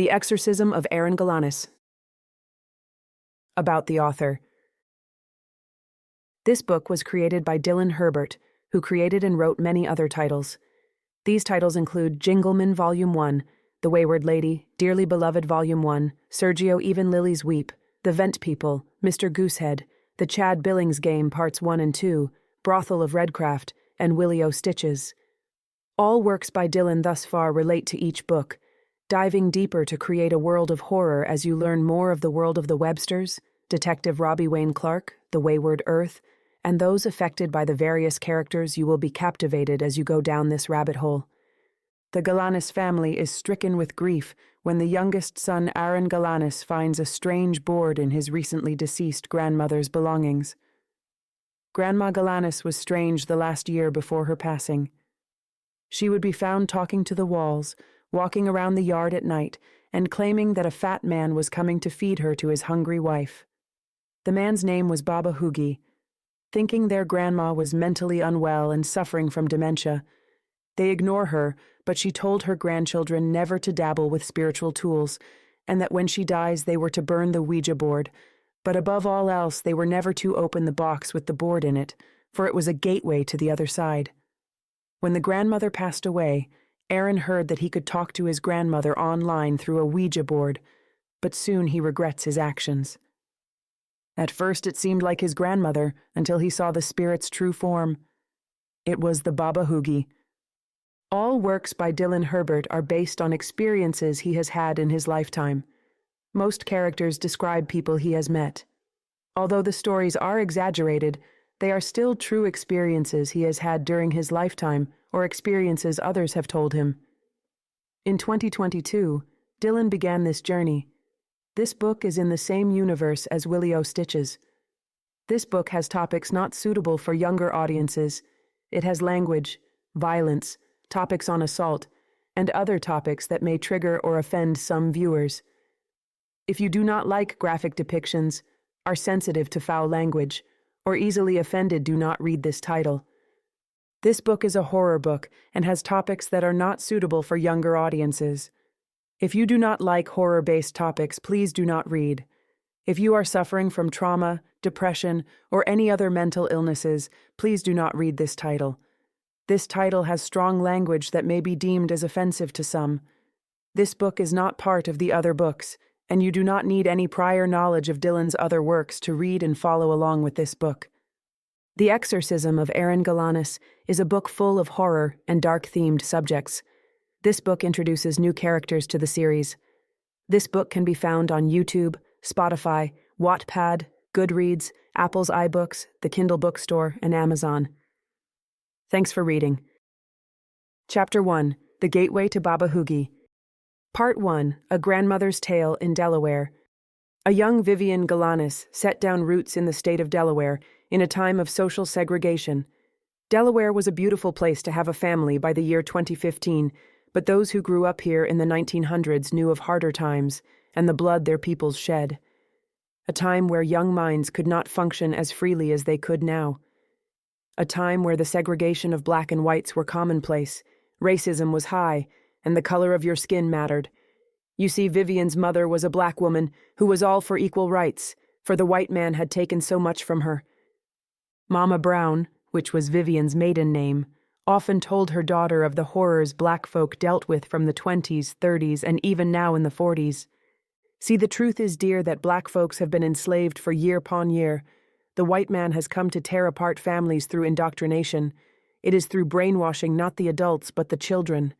The Exorcism of Aaron Galanis. About the author. This book was created by Dylan Herbert, who created and wrote many other titles. These titles include Jingleman Volume 1, The Wayward Lady, Dearly Beloved Volume 1, Sergio Even Lilies Weep, The Vent People, Mr. Goosehead, The Chad Billings Game Parts 1 and 2, Brothel of Redcraft, and Willie O. Stitches. All works by Dylan thus far relate to each book, diving deeper to create a world of horror as you learn more of the world of the Websters, Detective Robbie Wayne Clark, The Wayward Earth, and those affected by the various characters. You will be captivated as you go down this rabbit hole. The Galanis family is stricken with grief when the youngest son Aaron Galanis finds a strange board in his recently deceased grandmother's belongings. Grandma Galanis was strange the last year before her passing. She would be found talking to the walls, walking around the yard at night, and claiming that a fat man was coming to feed her to his hungry wife. The man's name was Baba Hoogie. Thinking their grandma was mentally unwell and suffering from dementia, they ignore her, but she told her grandchildren never to dabble with spiritual tools, and that when she dies they were to burn the Ouija board, but above all else they were never to open the box with the board in it, for it was a gateway to the other side. When the grandmother passed away, Aaron heard that he could talk to his grandmother online through a Ouija board, but soon he regrets his actions. At first it seemed like his grandmother until he saw the spirit's true form. It was the Baba Hoogie. All works by Dylan Herbert are based on experiences he has had in his lifetime. Most characters describe people he has met. Although the stories are exaggerated, they are still true experiences he has had during his lifetime or experiences others have told him. In 2022, Dylan began this journey. This book is in the same universe as Willie O. Stitches. This book has topics not suitable for younger audiences. It has language, violence, topics on assault, and other topics that may trigger or offend some viewers. If you do not like graphic depictions, are sensitive to foul language, or easily offended, do not read this title. This book is a horror book and has topics that are not suitable for younger audiences. If you do not like horror-based topics, please do not read. If you are suffering from trauma, depression, or any other mental illnesses, please do not read this title. This title has strong language that may be deemed as offensive to some. This book is not part of the other books, and you do not need any prior knowledge of Dylan's other works to read and follow along with this book. The Exorcism of Aaron Galanis is a book full of horror and dark-themed subjects. This book introduces new characters to the series. This book can be found on YouTube, Spotify, Wattpad, Goodreads, Apple's iBooks, the Kindle Bookstore, and Amazon. Thanks for reading. Chapter 1, The Gateway to Baba Hoogie. Part 1, A Grandmother's Tale in Delaware. A young Vivian Galanis set down roots in the state of Delaware in a time of social segregation. Delaware was a beautiful place to have a family by the year 2015, but those who grew up here in the 1900s knew of harder times and the blood their peoples shed. A time where young minds could not function as freely as they could now. A time where the segregation of black and whites were commonplace, racism was high, and the color of your skin mattered. You see, Vivian's mother was a black woman who was all for equal rights, for the white man had taken so much from her. Mama Brown, which was Vivian's maiden name, often told her daughter of the horrors black folk dealt with from the 20s, 30s, and even now in the 40s. See, the truth is, dear, that black folks have been enslaved for year upon year. The white man has come to tear apart families through indoctrination. It is through brainwashing not the adults but the children.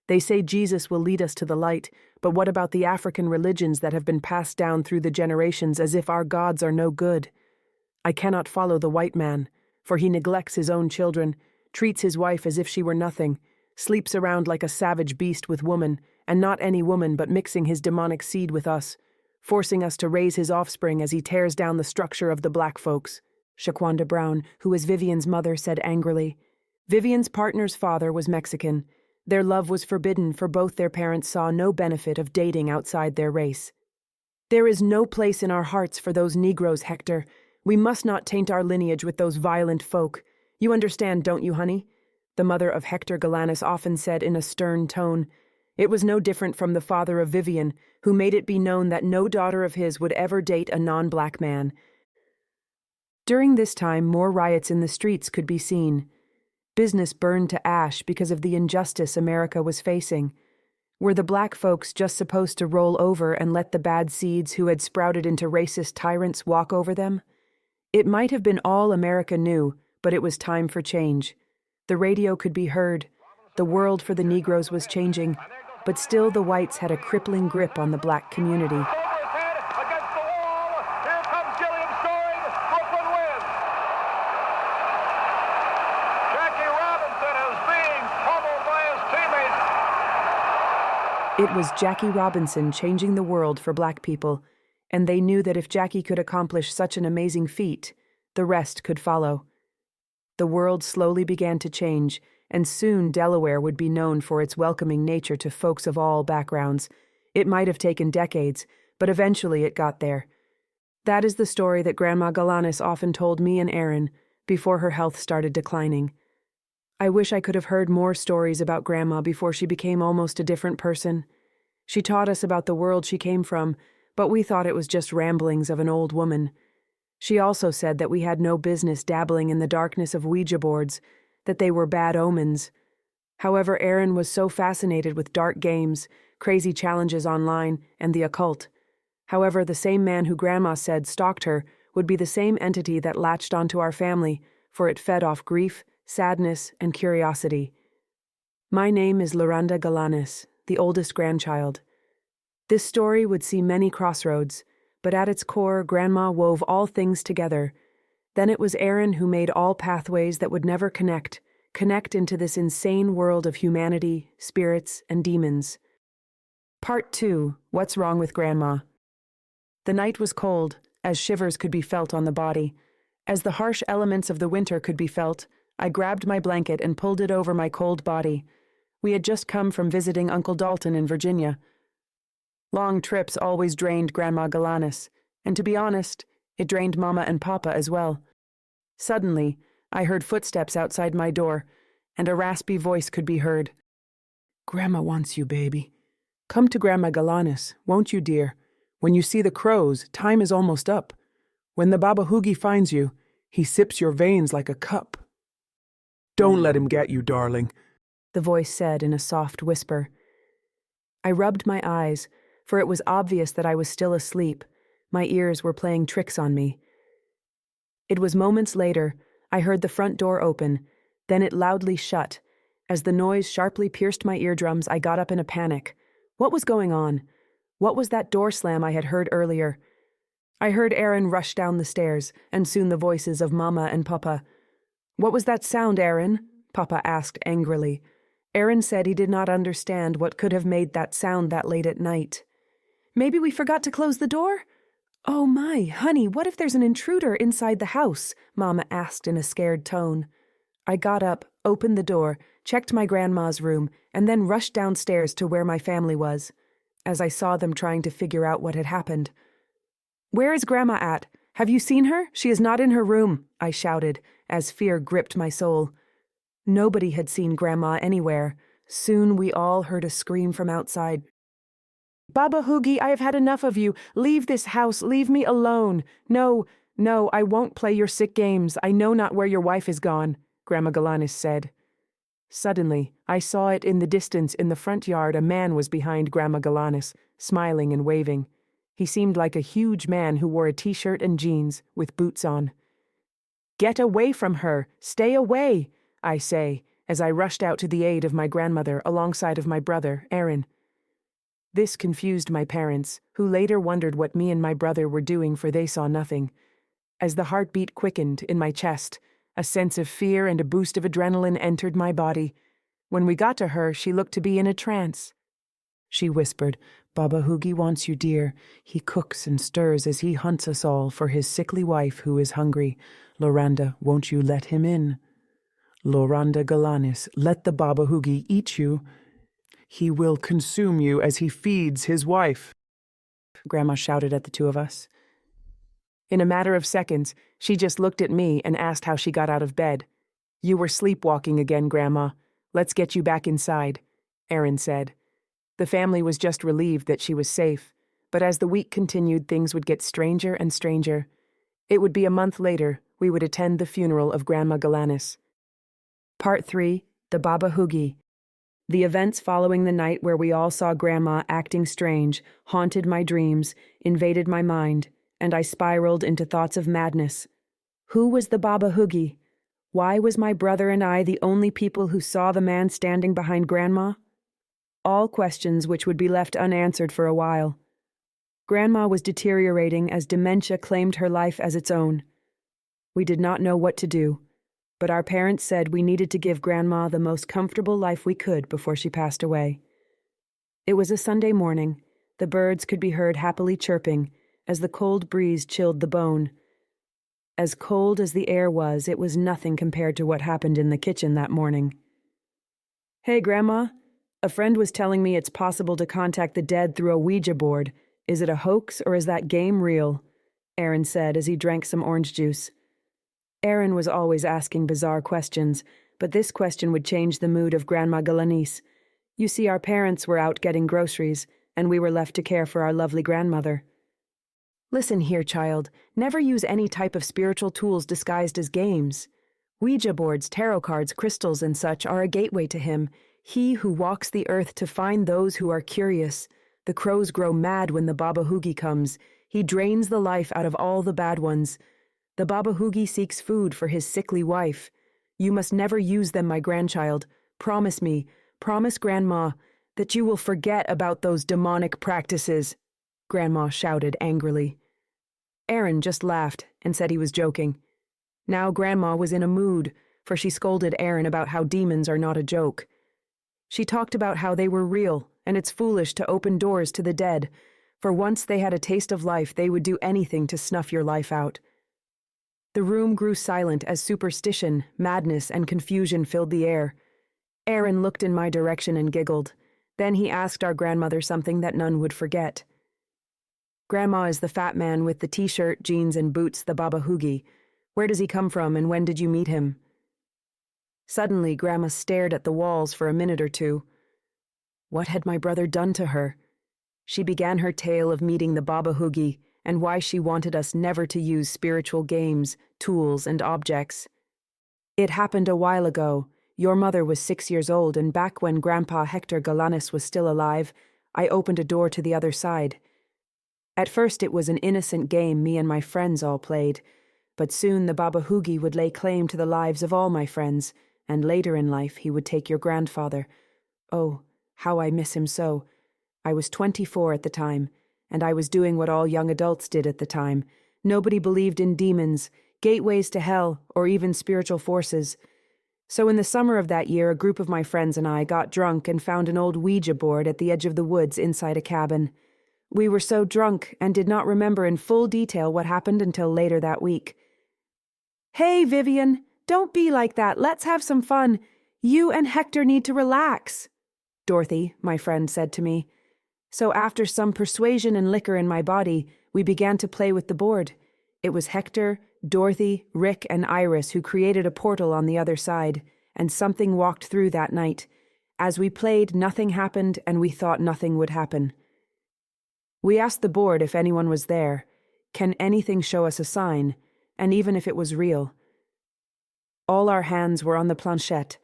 They say Jesus will lead us to the light, but what about the African religions that have been passed down through the generations as if our gods are no good? I cannot follow the white man, for he neglects his own children, treats his wife as if she were nothing, sleeps around like a savage beast with woman, and not any woman but mixing his demonic seed with us, forcing us to raise his offspring as he tears down the structure of the black folks, Shaquanda Brown, who was Vivian's mother, said angrily. Vivian's partner's father was Mexican. Their love was forbidden, for both their parents saw no benefit of dating outside their race. There is no place in our hearts for those Negroes, Hector. We must not taint our lineage with those violent folk. You understand, don't you, honey? The mother of Hector Galanis often said in a stern tone. It was no different from the father of Vivian, who made it be known that no daughter of his would ever date a non-black man. During this time, more riots in the streets could be seen. Business burned to ash because of the injustice America was facing. Were the black folks just supposed to roll over and let the bad seeds who had sprouted into racist tyrants walk over them? It might have been all America knew, but it was time for change. The radio could be heard. The world for the Negroes was changing, but still the whites had a crippling grip on the black community. It was Jackie Robinson changing the world for black people, and they knew that if Jackie could accomplish such an amazing feat, the rest could follow. The world slowly began to change, and soon Delaware would be known for its welcoming nature to folks of all backgrounds. It might have taken decades, but eventually it got there. That is the story that Grandma Galanis often told me and Aaron before her health started declining. I wish I could have heard more stories about Grandma before she became almost a different person. She taught us about the world she came from, but we thought it was just ramblings of an old woman. She also said that we had no business dabbling in the darkness of Ouija boards, that they were bad omens. However, Aaron was so fascinated with dark games, crazy challenges online, and the occult. However, the same man who Grandma said stalked her would be the same entity that latched onto our family, for it fed off grief, sadness, and curiosity. My name is Loranda Galanis, the oldest grandchild. This story would see many crossroads, but at its core, Grandma wove all things together. Then it was Aaron who made all pathways that would never connect into this insane world of humanity, spirits, and demons. Part 2. What's Wrong with Grandma? The night was cold, as shivers could be felt on the body. As the harsh elements of the winter could be felt, I grabbed my blanket and pulled it over my cold body. We had just come from visiting Uncle Dalton in Virginia. Long trips always drained Grandma Galanis, and to be honest, it drained Mama and Papa as well. Suddenly, I heard footsteps outside my door, and a raspy voice could be heard. "Grandma wants you, baby. Come to Grandma Galanis, won't you, dear? When you see the crows, time is almost up. When the Baba Hoogie finds you, he sips your veins like a cup." "Don't let him get you, darling," the voice said in a soft whisper. I rubbed my eyes, for it was obvious that I was still asleep. My ears were playing tricks on me. It was moments later, I heard the front door open, then it loudly shut. As the noise sharply pierced my eardrums, I got up in a panic. What was going on? What was that door slam I had heard earlier? I heard Aaron rush down the stairs, and soon the voices of Mama and Papa. "What was that sound, Aaron?" Papa asked angrily. Aaron said he did not understand what could have made that sound that late at night. "Maybe we forgot to close the door?" "Oh my, honey, what if there's an intruder inside the house?" Mama asked in a scared tone. I got up, opened the door, checked my grandma's room, and then rushed downstairs to where my family was. As I saw them trying to figure out what had happened. "Where is Grandma at? Have you seen her? She is not in her room," I shouted, as fear gripped my soul. Nobody had seen Grandma anywhere. Soon we all heard a scream from outside. "Baba Hoogie, I have had enough of you. Leave this house. Leave me alone. No, I won't play your sick games. I know not where your wife is gone," Grandma Galanis said. Suddenly, I saw it in the distance in the front yard. A man was behind Grandma Galanis, smiling and waving. He seemed like a huge man who wore a t-shirt and jeans, with boots on. "Get away from her! Stay away!" I say, as I rushed out to the aid of my grandmother alongside of my brother, Aaron. This confused my parents, who later wondered what me and my brother were doing, for they saw nothing. As the heartbeat quickened in my chest, a sense of fear and a boost of adrenaline entered my body. When we got to her, she looked to be in a trance. She whispered, "Baba Hoogie wants you, dear. He cooks and stirs as he hunts us all for his sickly wife who is hungry. Loranda, won't you let him in? Loranda Galanis, let the Baba Hoogie eat you. He will consume you as he feeds his wife." Grandma shouted at the two of us. In a matter of seconds, she just looked at me and asked how she got out of bed. "You were sleepwalking again, Grandma. Let's get you back inside," Aaron said. The family was just relieved that she was safe, but as the week continued, things would get stranger and stranger. It would be a month later, we would attend the funeral of Grandma Galanis. Part 3, the Baba Hugi. The events following the night where we all saw Grandma acting strange haunted my dreams, invaded my mind, and I spiraled into thoughts of madness. Who was the Baba Hugi? Why was my brother and I the only people who saw the man standing behind Grandma? All questions which would be left unanswered for a while. Grandma was deteriorating as dementia claimed her life as its own. We did not know what to do, but our parents said we needed to give Grandma the most comfortable life we could before she passed away. It was a Sunday morning. The birds could be heard happily chirping as the cold breeze chilled the bone. As cold as the air was, it was nothing compared to what happened in the kitchen that morning. "Hey, Grandma. A friend was telling me it's possible to contact the dead through a Ouija board. Is it a hoax or is that game real?" Aaron said as he drank some orange juice. Aaron was always asking bizarre questions, but this question would change the mood of Grandma Galanis. You see, our parents were out getting groceries, and we were left to care for our lovely grandmother. "Listen here, child. Never use any type of spiritual tools disguised as games. Ouija boards, tarot cards, crystals, and such are a gateway to him. He who walks the earth to find those who are curious. The crows grow mad when the Baba Hugi comes. He drains the life out of all the bad ones. The Baba Hugi seeks food for his sickly wife. You must never use them, my grandchild. Promise me, promise Grandma, that you will forget about those demonic practices," Grandma shouted angrily. Aaron just laughed and said he was joking. Now Grandma was in a mood, for she scolded Aaron about how demons are not a joke. She talked about how they were real, and it's foolish to open doors to the dead, for once they had a taste of life, they would do anything to snuff your life out. The room grew silent as superstition, madness, and confusion filled the air. Aaron looked in my direction and giggled. Then he asked our grandmother something that none would forget. "Grandma is the fat man with the t-shirt, jeans, and boots, the Baba Hugi. Where does he come from, and when did you meet him?" Suddenly, Grandma stared at the walls for a minute or two. What had my brother done to her? She began her tale of meeting the Baba Hugi and why she wanted us never to use spiritual games, tools, and objects. "It happened a while ago. Your mother was 6 years old, and back when Grandpa Hector Galanis was still alive, I opened a door to the other side. At first it was an innocent game me and my friends all played, but soon the Baba Hugi would lay claim to the lives of all my friends, and later in life he would take your grandfather. Oh, how I miss him so. I was 24 at the time, and I was doing what all young adults did at the time. Nobody believed in demons, gateways to hell, or even spiritual forces. So in the summer of that year, a group of my friends and I got drunk and found an old Ouija board at the edge of the woods inside a cabin. We were so drunk and did not remember in full detail what happened until later that week. "Hey, Vivian, don't be like that. Let's have some fun. You and Hector need to relax," Dorothy, my friend, said to me. So after some persuasion and liquor in my body, we began to play with the board. It was Hector, Dorothy, Rick, and Iris who created a portal on the other side, and something walked through that night. As we played, nothing happened, and we thought nothing would happen. We asked the board if anyone was there. Can anything show us a sign, and even if it was real? All our hands were on the planchette,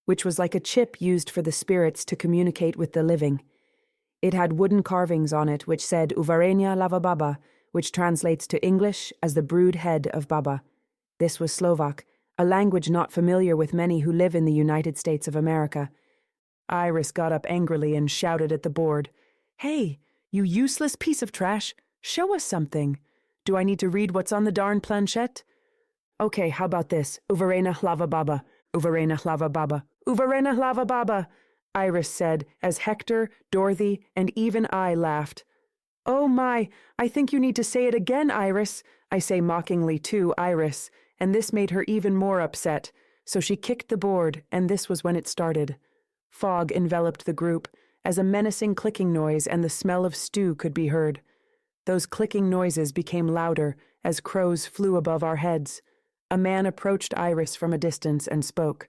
which was like a chip used for the spirits to communicate with the living. It had wooden carvings on it which said Uvarenia Lava Baba, which translates to English as the brood head of Baba. This was Slovak, a language not familiar with many who live in the United States of America. Iris got up angrily and shouted at the board, "Hey, you useless piece of trash, show us something. Do I need to read what's on the darn planchette? Okay, how about this? Uvarena Lava Baba, Uvarena Lava Baba, Uvarena Lava Baba," Iris said, as Hector, Dorothy, and even I laughed. "Oh my, I think you need to say it again, Iris," I say mockingly to Iris, and this made her even more upset, so she kicked the board, and this was when it started. Fog enveloped the group, as a menacing clicking noise and the smell of stew could be heard. Those clicking noises became louder as crows flew above our heads. A man approached Iris from a distance and spoke.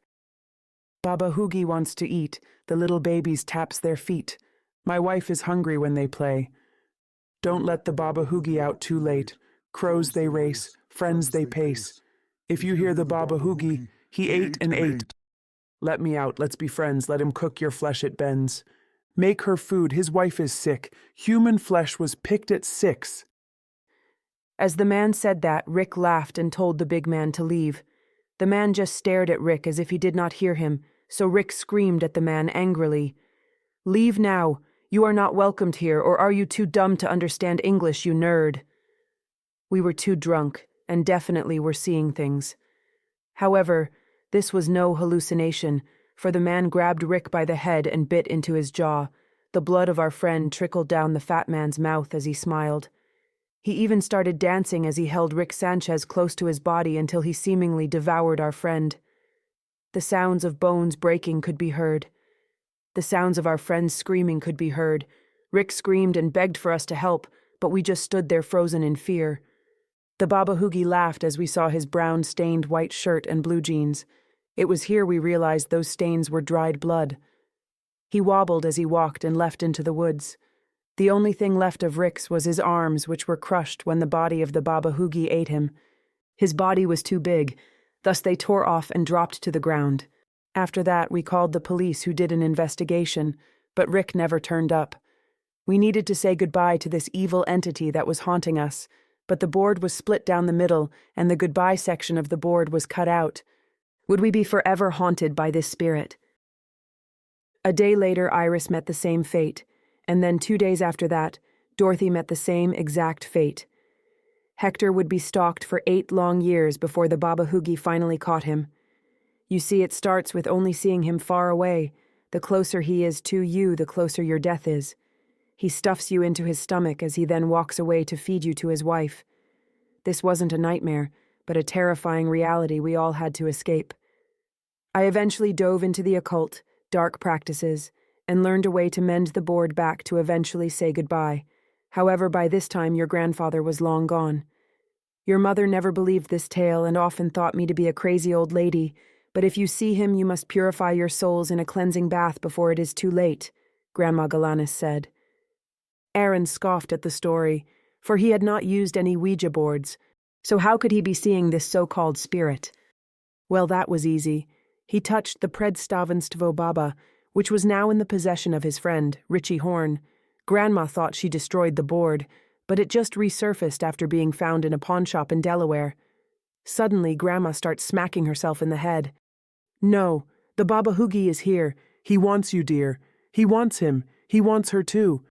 "Baba Hugi wants to eat. The little babies taps their feet. My wife is hungry when they play. Don't let the Baba Hoogie out too late. Crows they race, friends they pace. If you hear the Baba Hoogie, he ate and ate. Let me out, let's be friends, let him cook your flesh it bends. Make her food, his wife is sick. Human flesh was picked at 6. As the man said that, Rick laughed and told the big man to leave. The man just stared at Rick as if he did not hear him, so Rick screamed at the man angrily. "Leave now. You are not welcomed here, or are you too dumb to understand English, you nerd?" We were too drunk, and definitely were seeing things. However, this was no hallucination, for the man grabbed Rick by the head and bit into his jaw. The blood of our friend trickled down the fat man's mouth as he smiled. He even started dancing as he held Rick Sanchez close to his body until he seemingly devoured our friend. The sounds of bones breaking could be heard. The sounds of our friends screaming could be heard. Rick screamed and begged for us to help, but we just stood there frozen in fear. The Baba Hoogie laughed as we saw his brown-stained white shirt and blue jeans. It was here we realized those stains were dried blood. He wobbled as he walked and left into the woods. The only thing left of Rick's was his arms, which were crushed when the body of the Baba Hoogie ate him. His body was too big, thus they tore off and dropped to the ground. After that, we called the police who did an investigation, but Rick never turned up. We needed to say goodbye to this evil entity that was haunting us, but the board was split down the middle and the goodbye section of the board was cut out. Would we be forever haunted by this spirit? A day later, Iris met the same fate, and then 2 days after that, Dorothy met the same exact fate. Hector would be stalked for 8 long years before the Baba Hoogie finally caught him. You see, it starts with only seeing him far away. The closer he is to you, the closer your death is. He stuffs you into his stomach as he then walks away to feed you to his wife. This wasn't a nightmare, but a terrifying reality we all had to escape. I eventually dove into the occult, dark practices, and learned a way to mend the board back to eventually say goodbye. However, by this time your grandfather was long gone. Your mother never believed this tale and often thought me to be a crazy old lady, but if you see him you must purify your souls in a cleansing bath before it is too late, Grandma Galanis said. Aaron scoffed at the story, for he had not used any Ouija boards, so how could he be seeing this so-called spirit? Well, that was easy. He touched the Predstavenstvo Baba, which was now in the possession of his friend, Richie Horn. Grandma thought she destroyed the board, but it just resurfaced after being found in a pawnshop in Delaware. Suddenly, Grandma starts smacking herself in the head. No, the Baba Hoogie is here. He wants you, dear. He wants him. He wants her too.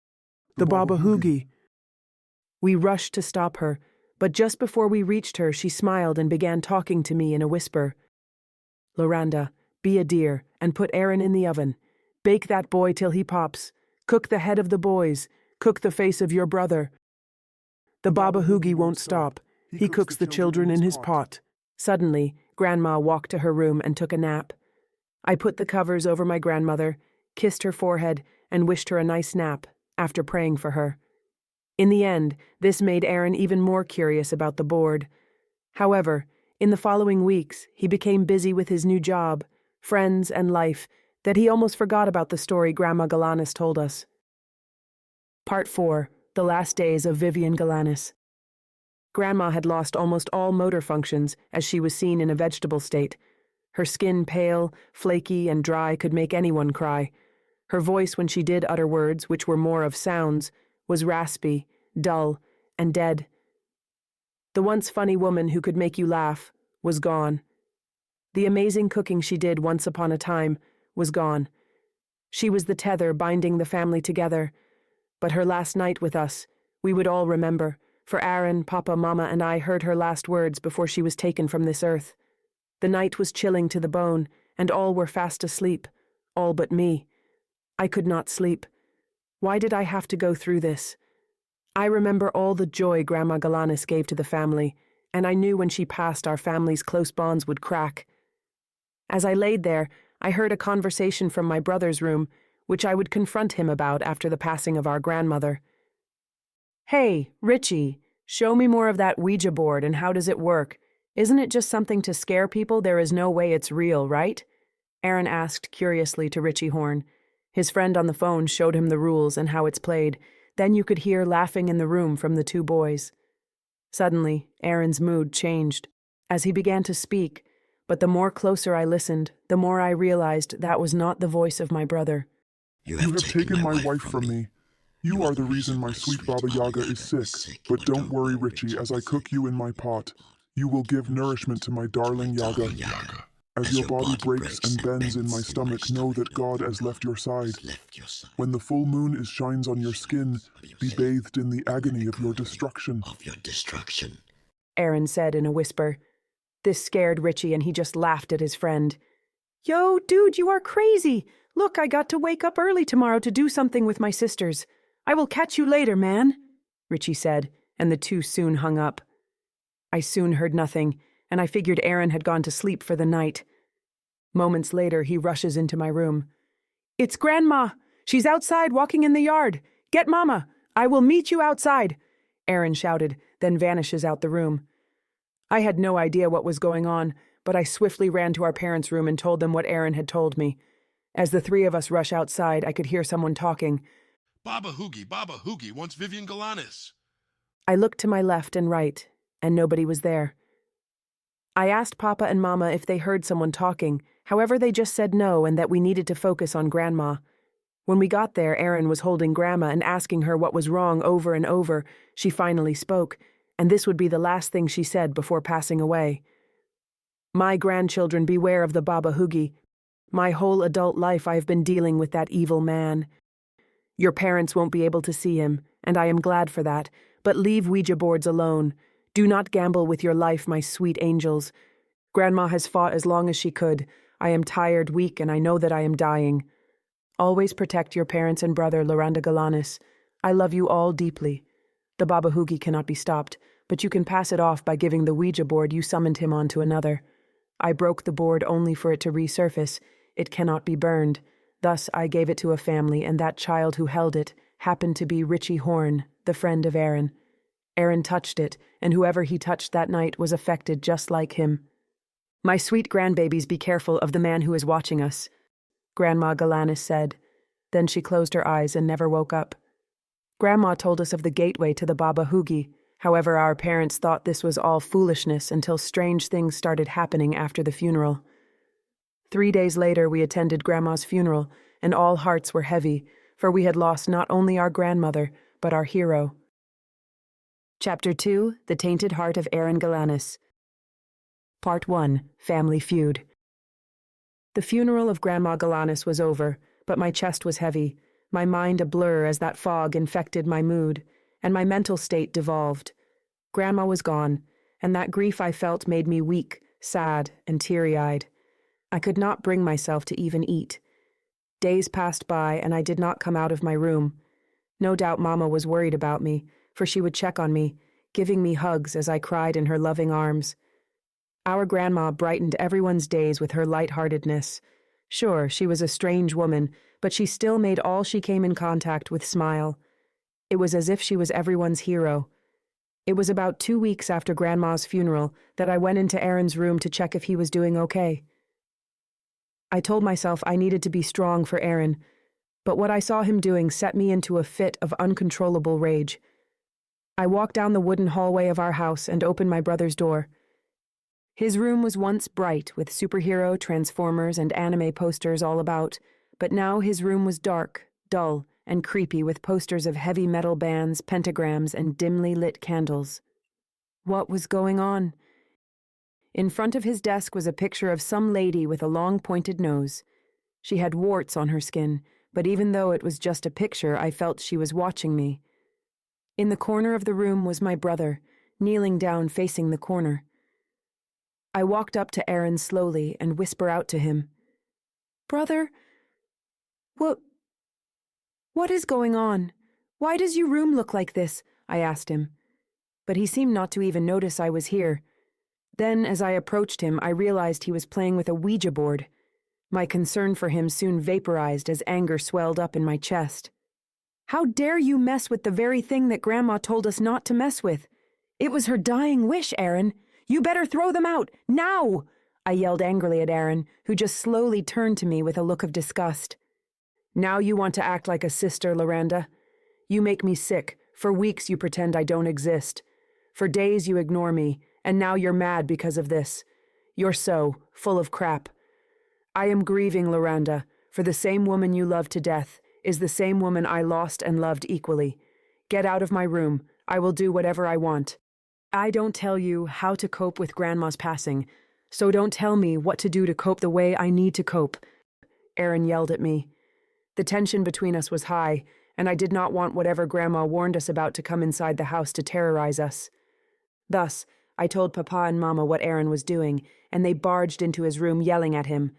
The Baba Hoogie. We rushed to stop her, but just before we reached her, she smiled and began talking to me in a whisper. "Loranda, be a dear and put Aaron in the oven. Bake that boy till he pops. Cook the head of the boys. Cook the face of your brother. The Baba Hoogie won't stop. He cooks the children in his pot." Suddenly, Grandma walked to her room and took a nap. I put the covers over my grandmother, kissed her forehead, and wished her a nice nap, after praying for her. In the end, this made Aaron even more curious about the board. However, in the following weeks, he became busy with his new job, friends, and life, that he almost forgot about the story Grandma Galanis told us. Part 4. The Last Days of Vivian Galanis. Grandma had lost almost all motor functions as she was seen in a vegetable state. Her skin pale, flaky, and dry could make anyone cry. Her voice when she did utter words, which were more of sounds, was raspy, dull, and dead. The once funny woman who could make you laugh was gone. The amazing cooking she did once upon a time was gone. She was the tether binding the family together. But her last night with us, we would all remember, for Aaron, Papa, Mama, and I heard her last words before she was taken from this earth. The night was chilling to the bone, and all were fast asleep, all but me. I could not sleep. Why did I have to go through this? I remember all the joy Grandma Galanis gave to the family, and I knew when she passed our family's close bonds would crack. As I laid there, I heard a conversation from my brother's room, which I would confront him about after the passing of our grandmother. "Hey, Richie, show me more of that Ouija board and how does it work? Isn't it just something to scare people? There is no way it's real, right?" Aaron asked curiously to Richie Horn. His friend on the phone showed him the rules and how it's played. Then you could hear laughing in the room from the two boys. Suddenly, Aaron's mood changed as he began to speak, but the more closer I listened, the more I realized that was not the voice of my brother. You have taken my wife from me. You are the reason my sweet Baba Yaga is sick. But don't worry, Richie, as I cook you in my pot, you will give nourishment to my darling Yaga. As your body breaks and bends in my stomach, know that God has left your side. When the full moon shines on your skin, be bathed in the agony of your destruction. Aaron said in a whisper. This scared Richie and he just laughed at his friend. Yo, dude, you are crazy. Look, I got to wake up early tomorrow to do something with my sisters. I will catch you later, man, Richie said, and the two soon hung up. I soon heard nothing, and I figured Aaron had gone to sleep for the night. Moments later, he rushes into my room. It's Grandma. She's outside walking in the yard. Get Mama. I will meet you outside, Aaron shouted, then vanishes out the room. I had no idea what was going on, but I swiftly ran to our parents' room and told them what Aaron had told me. As the three of us rush outside, I could hear someone talking. Baba Hoogie wants Vivian Galanis. I looked to my left and right, and nobody was there. I asked Papa and Mama if they heard someone talking. However, they just said no and that we needed to focus on Grandma. When we got there, Aaron was holding Grandma and asking her what was wrong over and over. She finally spoke, and this would be the last thing she said before passing away. My grandchildren, beware of the Baba Hoogie. My whole adult life I have been dealing with that evil man. Your parents won't be able to see him, and I am glad for that, but leave Ouija boards alone. Do not gamble with your life, my sweet angels. Grandma has fought as long as she could. I am tired, weak, and I know that I am dying. Always protect your parents and brother, Loranda Galanis. I love you all deeply. The Baba Hoogie cannot be stopped, but you can pass it off by giving the Ouija board you summoned him on to another. I broke the board only for it to resurface. It cannot be burned. Thus I gave it to a family, and that child who held it happened to be Richie Horn, the friend of Aaron. Aaron touched it, and whoever he touched that night was affected just like him. My sweet grandbabies, be careful of the man who is watching us, Grandma Galanis said. Then she closed her eyes and never woke up. Grandma told us of the gateway to the Baba Hoogie. However, our parents thought this was all foolishness until strange things started happening after the funeral. 3 days later, we attended Grandma's funeral, and all hearts were heavy, for we had lost not only our grandmother, but our hero. Chapter 2, The Tainted Heart of Aaron Galanis. Part 1, Family Feud. The funeral of Grandma Galanis was over, but my chest was heavy, my mind a blur as that fog infected my mood, and my mental state devolved. Grandma was gone, and that grief I felt made me weak, sad, and teary-eyed. I could not bring myself to even eat. Days passed by, and I did not come out of my room. No doubt Mama was worried about me, for she would check on me, giving me hugs as I cried in her loving arms. Our grandma brightened everyone's days with her lightheartedness. Sure, she was a strange woman, but she still made all she came in contact with smile. It was as if she was everyone's hero. It was about 2 weeks after Grandma's funeral that I went into Aaron's room to check if he was doing okay. I told myself I needed to be strong for Aaron, but what I saw him doing set me into a fit of uncontrollable rage. I walked down the wooden hallway of our house and opened my brother's door. His room was once bright with superhero, Transformers, and anime posters all about, but now his room was dark, dull, and creepy with posters of heavy metal bands, pentagrams, and dimly lit candles. What was going on? In front of his desk was a picture of some lady with a long pointed nose. She had warts on her skin, but even though it was just a picture, I felt she was watching me. In the corner of the room was my brother, kneeling down facing the corner. I walked up to Aaron slowly and whisper out to him, "Brother, what is going on? Why does your room look like this?" I asked him. But he seemed not to even notice I was here. Then, as I approached him, I realized he was playing with a Ouija board. My concern for him soon vaporized as anger swelled up in my chest. "How dare you mess with the very thing that Grandma told us not to mess with? It was her dying wish, Aaron. You better throw them out, now!" I yelled angrily at Aaron, who just slowly turned to me with a look of disgust. Now you want to act like a sister, Loranda? You make me sick. For weeks you pretend I don't exist. For days you ignore me, and now you're mad because of this. You're so full of crap. I am grieving, Loranda, for the same woman you love to death is the same woman I lost and loved equally. Get out of my room. I will do whatever I want. I don't tell you how to cope with Grandma's passing, so don't tell me what to do to cope the way I need to cope. Aaron yelled at me. The tension between us was high, and I did not want whatever Grandma warned us about to come inside the house to terrorize us. Thus, I told Papa and Mama what Aaron was doing, and they barged into his room yelling at him.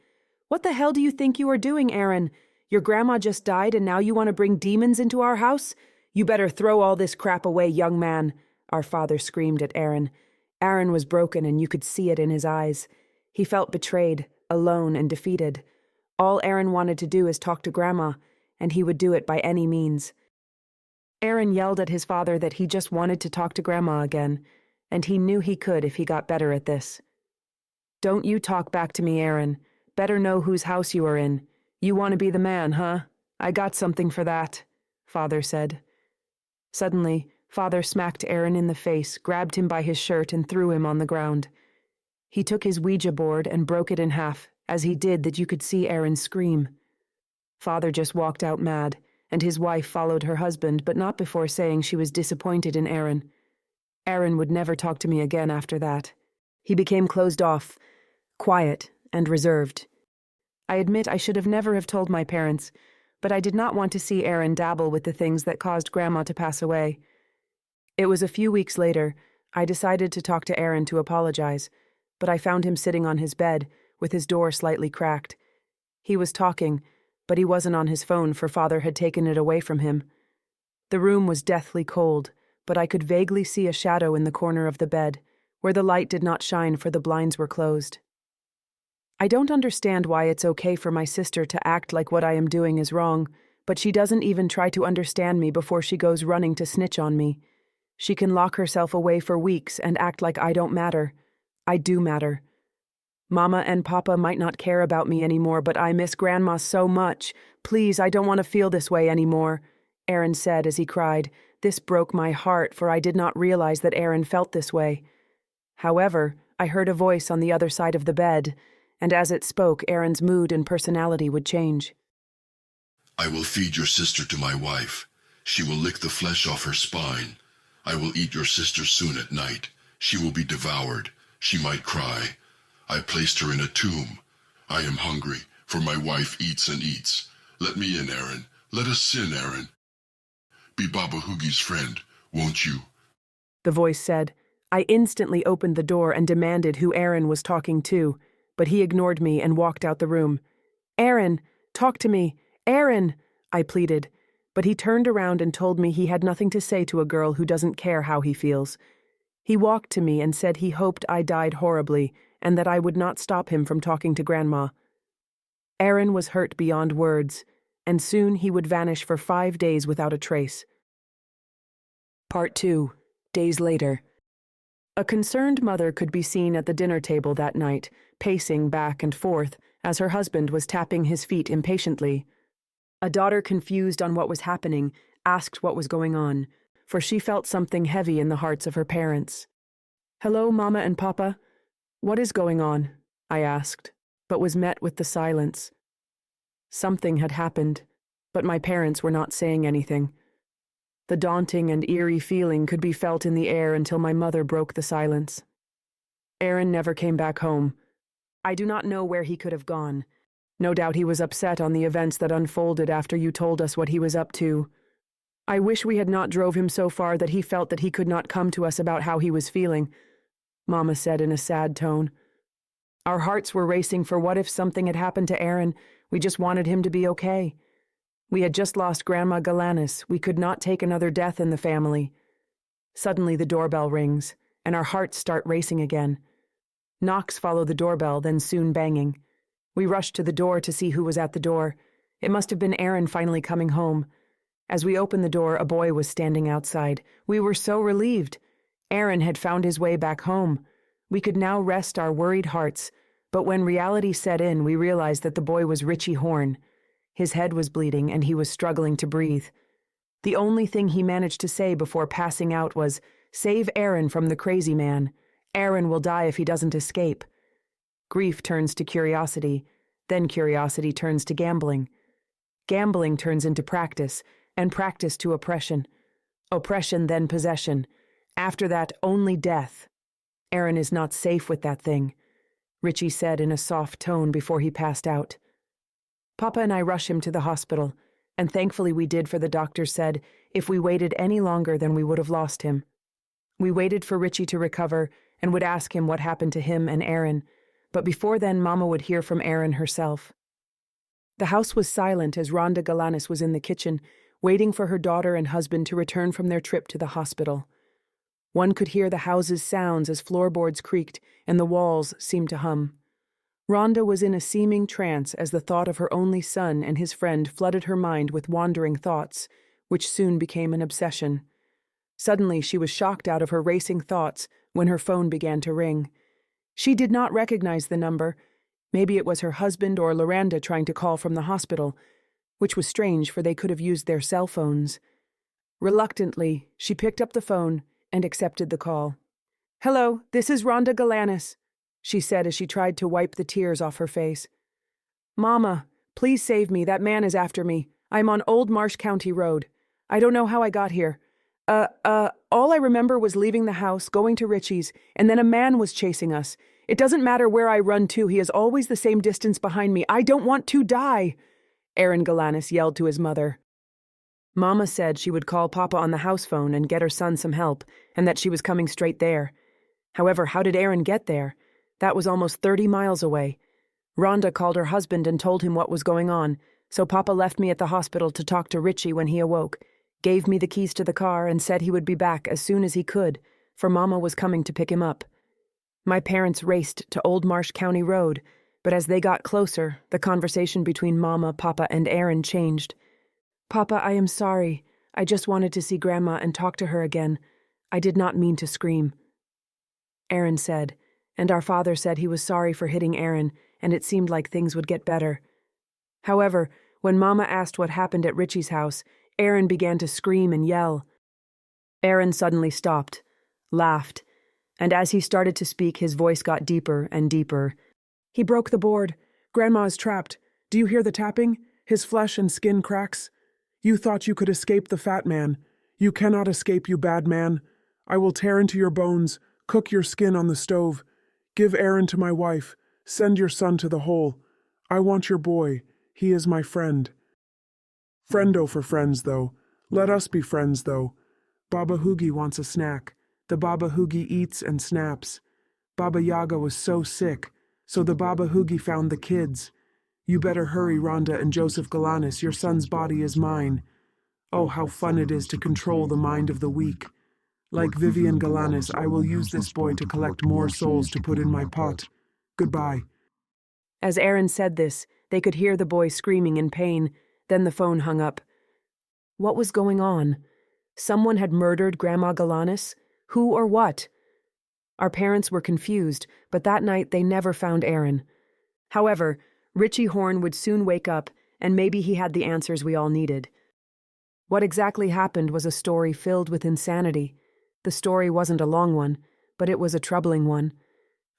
What the hell do you think you are doing, Aaron? Your grandma just died and now you want to bring demons into our house? You better throw all this crap away, young man, our father screamed at Aaron. Aaron was broken and you could see it in his eyes. He felt betrayed, alone, and defeated. All Aaron wanted to do is talk to Grandma, and he would do it by any means. Aaron yelled at his father that he just wanted to talk to Grandma again, and he knew he could if he got better at this. Don't you talk back to me, Aaron. Better know whose house you are in. You want to be the man, huh? I got something for that, Father said. Suddenly, Father smacked Aaron in the face, grabbed him by his shirt, and threw him on the ground. He took his Ouija board and broke it in half. As he did that, you could see Aaron scream. Father just walked out mad, and his wife followed her husband, but not before saying she was disappointed in Aaron. Aaron would never talk to me again after that. He became closed off, quiet, and reserved. I admit I should have never have told my parents, but I did not want to see Aaron dabble with the things that caused Grandma to pass away. It was a few weeks later, I decided to talk to Aaron to apologize, but I found him sitting on his bed, with his door slightly cracked. He was talking, but he wasn't on his phone, for Father had taken it away from him. The room was deathly cold, but I could vaguely see a shadow in the corner of the bed, where the light did not shine for the blinds were closed. I don't understand why it's okay for my sister to act like what I am doing is wrong, but she doesn't even try to understand me before she goes running to snitch on me. She can lock herself away for weeks and act like I don't matter. I do matter. Mama and Papa might not care about me anymore, but I miss Grandma so much. Please, I don't want to feel this way anymore, Aaron said as he cried. This broke my heart, for I did not realize that Aaron felt this way. However, I heard a voice on the other side of the bed, and as it spoke, Aaron's mood and personality would change. I will feed your sister to my wife. She will lick the flesh off her spine. I will eat your sister soon at night. She will be devoured. She might cry. I placed her in a tomb. I am hungry, for my wife eats and eats. Let me in, Aaron. Let us sin, Aaron. Be Baba Hoogie's friend, won't you? The voice said. I instantly opened the door and demanded who Aaron was talking to, but he ignored me and walked out the room. Aaron, talk to me. Aaron, I pleaded, but he turned around and told me he had nothing to say to a girl who doesn't care how he feels. He walked to me and said he hoped I died horribly and that I would not stop him from talking to Grandma. Aaron was hurt beyond words, and soon he would vanish for 5 days without a trace. Part 2. Days later. A concerned mother could be seen at the dinner table that night, pacing back and forth as her husband was tapping his feet impatiently. A daughter, confused on what was happening, asked what was going on, for she felt something heavy in the hearts of her parents. Hello, Mama and Papa. What is going on? I asked, but was met with the silence. Something had happened, but my parents were not saying anything. The daunting and eerie feeling could be felt in the air until my mother broke the silence. Aaron never came back home. I do not know where he could have gone. No doubt he was upset on the events that unfolded after you told us what he was up to. I wish we had not drove him so far that he felt that he could not come to us about how he was feeling, Mama said in a sad tone. Our hearts were racing, for what if something had happened to Aaron? We just wanted him to be okay. We had just lost Grandma Galanis. We could not take another death in the family. Suddenly the doorbell rings, and our hearts start racing again. Knocks follow the doorbell, then soon banging. We rushed to the door to see who was at the door. It must have been Aaron finally coming home. As we opened the door, a boy was standing outside. We were so relieved. Aaron had found his way back home. We could now rest our worried hearts, but when reality set in, we realized that the boy was Richie Horn. His head was bleeding and he was struggling to breathe. The only thing he managed to say before passing out was, "Save Aaron from the crazy man. Aaron will die if he doesn't escape." Grief turns to curiosity, then curiosity turns to gambling. Gambling turns into practice, and practice to oppression. Oppression, then possession. After that, only death. Aaron is not safe with that thing, Richie said in a soft tone before he passed out. Papa and I rush him to the hospital, and thankfully we did, for the doctor said if we waited any longer then we would have lost him. We waited for Richie to recover and would ask him what happened to him and Aaron, but before then Mama would hear from Aaron herself. The house was silent as Rhonda Galanis was in the kitchen, waiting for her daughter and husband to return from their trip to the hospital. One could hear the house's sounds as floorboards creaked and the walls seemed to hum. Rhonda was in a seeming trance as the thought of her only son and his friend flooded her mind with wandering thoughts, which soon became an obsession. Suddenly she was shocked out of her racing thoughts when her phone began to ring. She did not recognize the number. Maybe it was her husband or Loranda trying to call from the hospital, which was strange, for they could have used their cell phones. Reluctantly, she picked up the phone and accepted the call. "Hello, this is Rhonda Galanis," she said as she tried to wipe the tears off her face. "Mama, please save me. That man is after me. I'm on Old Marsh County Road. I don't know how I got here. All I remember was leaving the house, going to Richie's, and then a man was chasing us. It doesn't matter where I run to, he is always the same distance behind me. I don't want to die," Aaron Galanis yelled to his mother. Mama said she would call Papa on the house phone and get her son some help, and that she was coming straight there. However, how did Aaron get there? That was almost 30 miles away. Rhonda called her husband and told him what was going on, so Papa left me at the hospital to talk to Richie when he awoke, gave me the keys to the car, and said he would be back as soon as he could, for Mama was coming to pick him up. My parents raced to Old Marsh County Road, but as they got closer, the conversation between Mama, Papa, and Aaron changed. "Papa, I am sorry. I just wanted to see Grandma and talk to her again. I did not mean to scream," Aaron said, and our father said he was sorry for hitting Aaron, and it seemed like things would get better. However, when Mama asked what happened at Richie's house, Aaron began to scream and yell. Aaron suddenly stopped, laughed, and as he started to speak, his voice got deeper and deeper. "He broke the board. Grandma is trapped. Do you hear the tapping? His flesh and skin cracks. You thought you could escape the fat man. You cannot escape, you bad man. I will tear into your bones, cook your skin on the stove. Give Aaron to my wife. Send your son to the hole. I want your boy. He is my friend. Friendo for friends, though. Let us be friends, though. Baba Hoogie wants a snack. The Baba Hoogie eats and snaps. Baba Yaga was so sick, so the Baba Hoogie found the kids. You better hurry, Rhonda and Joseph Galanis. Your son's body is mine. Oh, how fun it is to control the mind of the weak. Like Vivian Galanis, I will use this boy to collect more souls to put in my pot. Goodbye." As Aaron said this, they could hear the boy screaming in pain. Then the phone hung up. What was going on? Someone had murdered Grandma Galanis? Who or what? Our parents were confused, but that night they never found Aaron. However, Richie Horn would soon wake up, and maybe he had the answers we all needed. What exactly happened was a story filled with insanity. The story wasn't a long one, but it was a troubling one.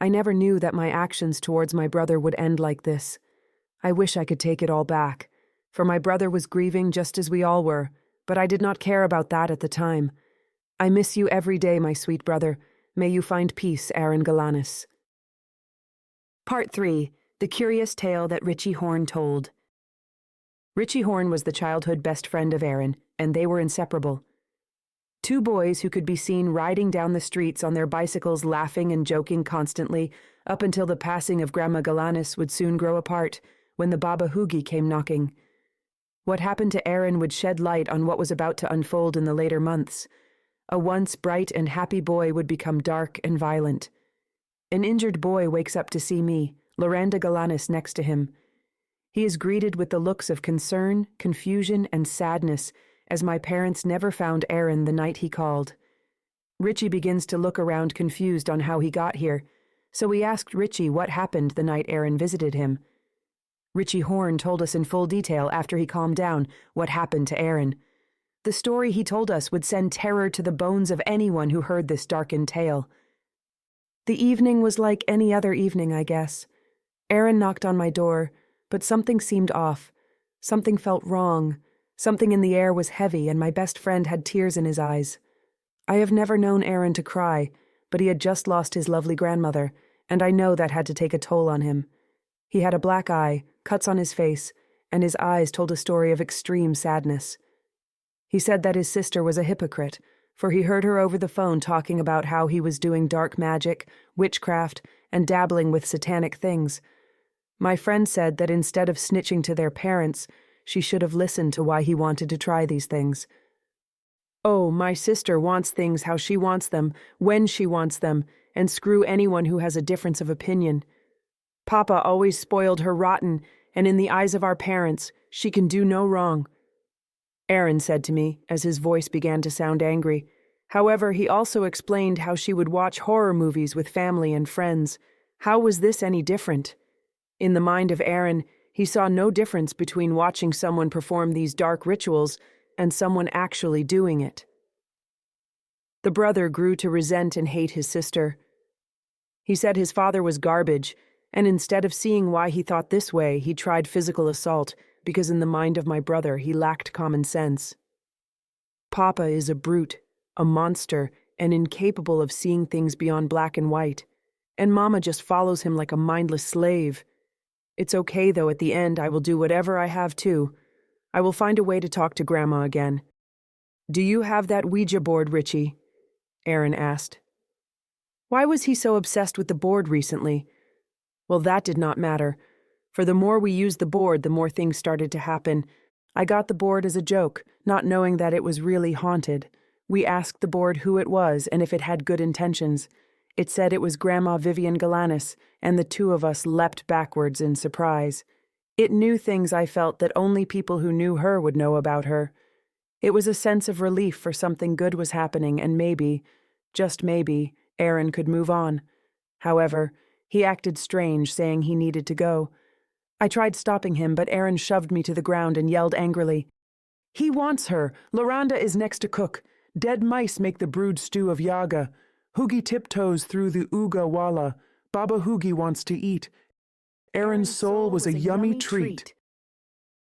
I never knew that my actions towards my brother would end like this. I wish I could take it all back, for my brother was grieving just as we all were, but I did not care about that at the time. I miss you every day, my sweet brother. May you find peace, Aaron Galanis. Part 3. The Curious Tale That Richie Horn Told. Richie Horn was the childhood best friend of Aaron, and they were inseparable. Two boys who could be seen riding down the streets on their bicycles, laughing and joking constantly, up until the passing of Grandma Galanis would soon grow apart, when the Baba Hoogie came knocking. What happened to Aaron would shed light on what was about to unfold in the later months. A once bright and happy boy would become dark and violent. An injured boy wakes up to see me, Loranda Galanis, next to him. He is greeted with the looks of concern, confusion, and sadness, as my parents never found Aaron the night he called. Richie begins to look around confused on how he got here, so we asked Richie what happened the night Aaron visited him. Richie Horn told us in full detail after he calmed down what happened to Aaron. The story he told us would send terror to the bones of anyone who heard this darkened tale. The evening was like any other evening, I guess. Aaron knocked on my door, but something seemed off. Something felt wrong. Something in the air was heavy, and my best friend had tears in his eyes. I have never known Aaron to cry, but he had just lost his lovely grandmother, and I know that had to take a toll on him. He had a black eye, cuts on his face, and his eyes told a story of extreme sadness. He said that his sister was a hypocrite, for he heard her over the phone talking about how he was doing dark magic, witchcraft, and dabbling with satanic things. My friend said that instead of snitching to their parents, she should have listened to why he wanted to try these things. Oh, my sister wants things how she wants them, when she wants them, and screw anyone who has a difference of opinion. Papa always spoiled her rotten, and in the eyes of our parents, she can do no wrong. Aaron said to me, as his voice began to sound angry. However, he also explained how she would watch horror movies with family and friends. How was this any different? In the mind of Aaron, he saw no difference between watching someone perform these dark rituals and someone actually doing it. The brother grew to resent and hate his sister. He said his father was garbage, and instead of seeing why he thought this way, he tried physical assault, because in the mind of my brother he lacked common sense. Papa is a brute, a monster, and incapable of seeing things beyond black and white, and Mama just follows him like a mindless slave. It's okay, though, at the end I will do whatever I have to. I will find a way to talk to Grandma again. Do you have that Ouija board, Richie? Aaron asked. Why was he so obsessed with the board recently? Well, that did not matter. For the more we used the board, the more things started to happen. I got the board as a joke, not knowing that it was really haunted. We asked the board who it was and if it had good intentions. It said it was Grandma Vivian Galanis, and the two of us leapt backwards in surprise. It knew things I felt that only people who knew her would know about her. It was a sense of relief for something good was happening, and maybe, just maybe, Aaron could move on. However, he acted strange, saying he needed to go. I tried stopping him, but Aaron shoved me to the ground and yelled angrily. He wants her. Loranda is next to cook. Dead mice make the brewed stew of Yaga. Hoogie tiptoes through the Uga Walla. Baba Hoogie wants to eat. Aaron's soul was a yummy treat.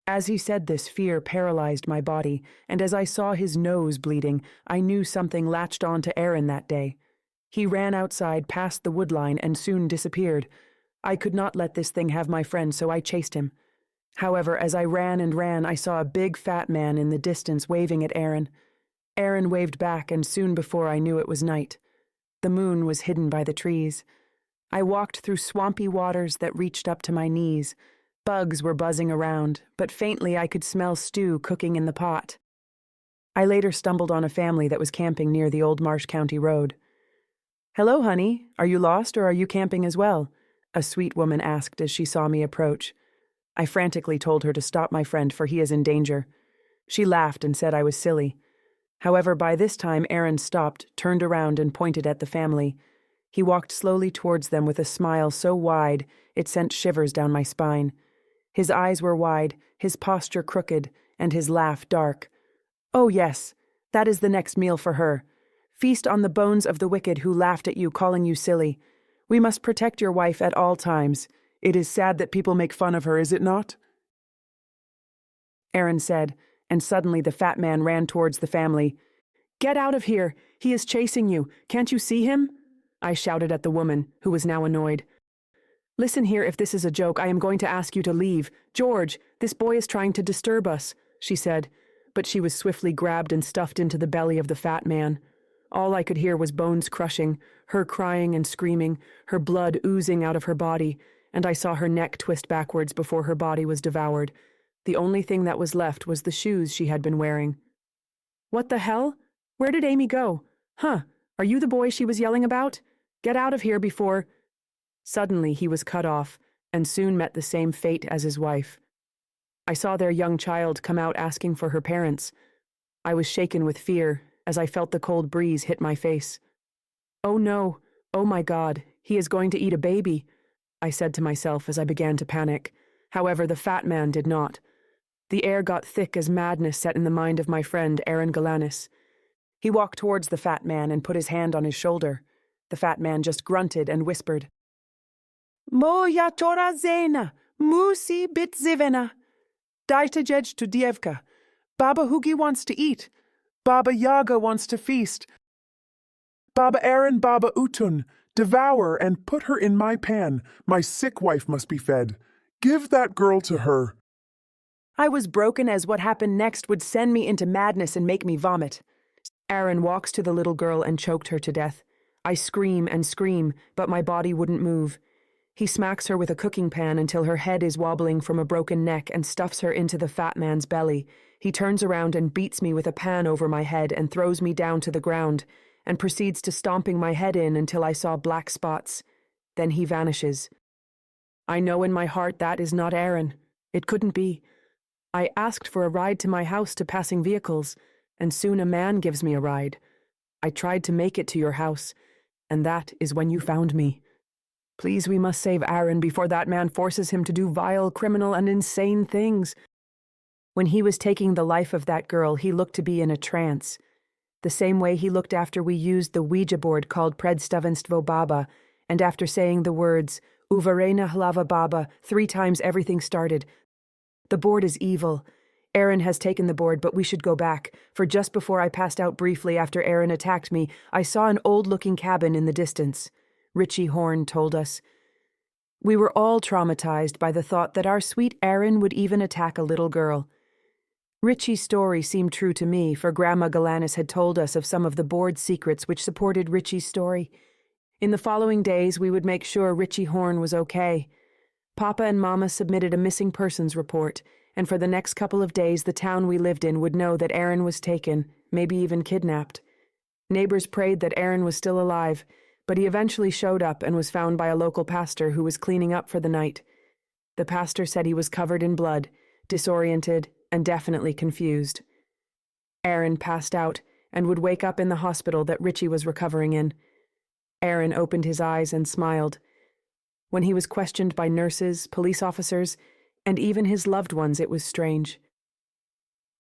As he said this, fear paralyzed my body, and as I saw his nose bleeding, I knew something latched on to Aaron that day. He ran outside past the woodline and soon disappeared. I could not let this thing have my friend, so I chased him. However, as I ran and ran, I saw a big fat man in the distance waving at Aaron. Aaron waved back, and soon before I knew it was night. The moon was hidden by the trees. I walked through swampy waters that reached up to my knees. Bugs were buzzing around, but faintly I could smell stew cooking in the pot. I later stumbled on a family that was camping near the old Marsh County Road. "Hello, honey. Are you lost or are you camping as well?" a sweet woman asked as she saw me approach. I frantically told her to stop my friend, for he is in danger. She laughed and said I was silly. However, by this time Aaron stopped, turned around, and pointed at the family. He walked slowly towards them with a smile so wide it sent shivers down my spine. His eyes were wide, his posture crooked, and his laugh dark. "Oh yes, that is the next meal for her. Feast on the bones of the wicked who laughed at you, calling you silly. We must protect your wife at all times. It is sad that people make fun of her, is it not?" Aaron said, and suddenly the fat man ran towards the family. "Get out of here! He is chasing you! Can't you see him?" I shouted at the woman, who was now annoyed. "Listen here, if this is a joke, I am going to ask you to leave. George, this boy is trying to disturb us," she said, but she was swiftly grabbed and stuffed into the belly of the fat man. All I could hear was bones crushing, her crying and screaming, her blood oozing out of her body, and I saw her neck twist backwards before her body was devoured. The only thing that was left was the shoes she had been wearing. "What the hell? Where did Amy go? Huh, are you the boy she was yelling about? Get out of here before—" Suddenly he was cut off, and soon met the same fate as his wife. I saw their young child come out asking for her parents. I was shaken with fear as I felt the cold breeze hit my face. "Oh no, oh my God, he is going to eat a baby," I said to myself as I began to panic. However, the fat man did not. The air got thick as madness set in the mind of my friend Aaron Galanis. He walked towards the fat man and put his hand on his shoulder. The fat man just grunted and whispered, Moja tora zena, musi bit zivena. Dajte jedź to dievka. Baba Hugi wants to eat. Baba Yaga wants to feast. Baba Aaron, Baba Utun, devour and put her in my pan. My sick wife must be fed. Give that girl to her. I was broken as what happened next would send me into madness and make me vomit. Aaron walks to the little girl and choked her to death. I scream and scream, but my body wouldn't move. He smacks her with a cooking pan until her head is wobbling from a broken neck and stuffs her into the fat man's belly. He turns around and beats me with a pan over my head and throws me down to the ground, and proceeds to stomping my head in until I saw black spots. Then he vanishes. I know in my heart that is not Aaron. It couldn't be. I asked for a ride to my house to passing vehicles, and soon a man gives me a ride. I tried to make it to your house, and that is when you found me. Please, we must save Aaron before that man forces him to do vile, criminal, and insane things. When he was taking the life of that girl, he looked to be in a trance. The same way he looked after we used the Ouija board called Predstavenstvo Baba, and after saying the words, Uvarena Hlava Baba, 3 times everything started. The board is evil. Aaron has taken the board, but we should go back, for just before I passed out briefly after Aaron attacked me, I saw an old-looking cabin in the distance. Richie Horn told us. We were all traumatized by the thought that our sweet Aaron would even attack a little girl. Richie's story seemed true to me, for Grandma Galanis had told us of some of the board secrets which supported Richie's story. In the following days, we would make sure Richie Horn was okay. Papa and Mama submitted a missing persons report, and for the next couple of days the town we lived in would know that Aaron was taken, maybe even kidnapped. Neighbors prayed that Aaron was still alive, but he eventually showed up and was found by a local pastor who was cleaning up for the night. The pastor said he was covered in blood, disoriented, and definitely confused. Aaron passed out and would wake up in the hospital that Richie was recovering in. Aaron opened his eyes and smiled. When he was questioned by nurses, police officers, and even his loved ones, it was strange.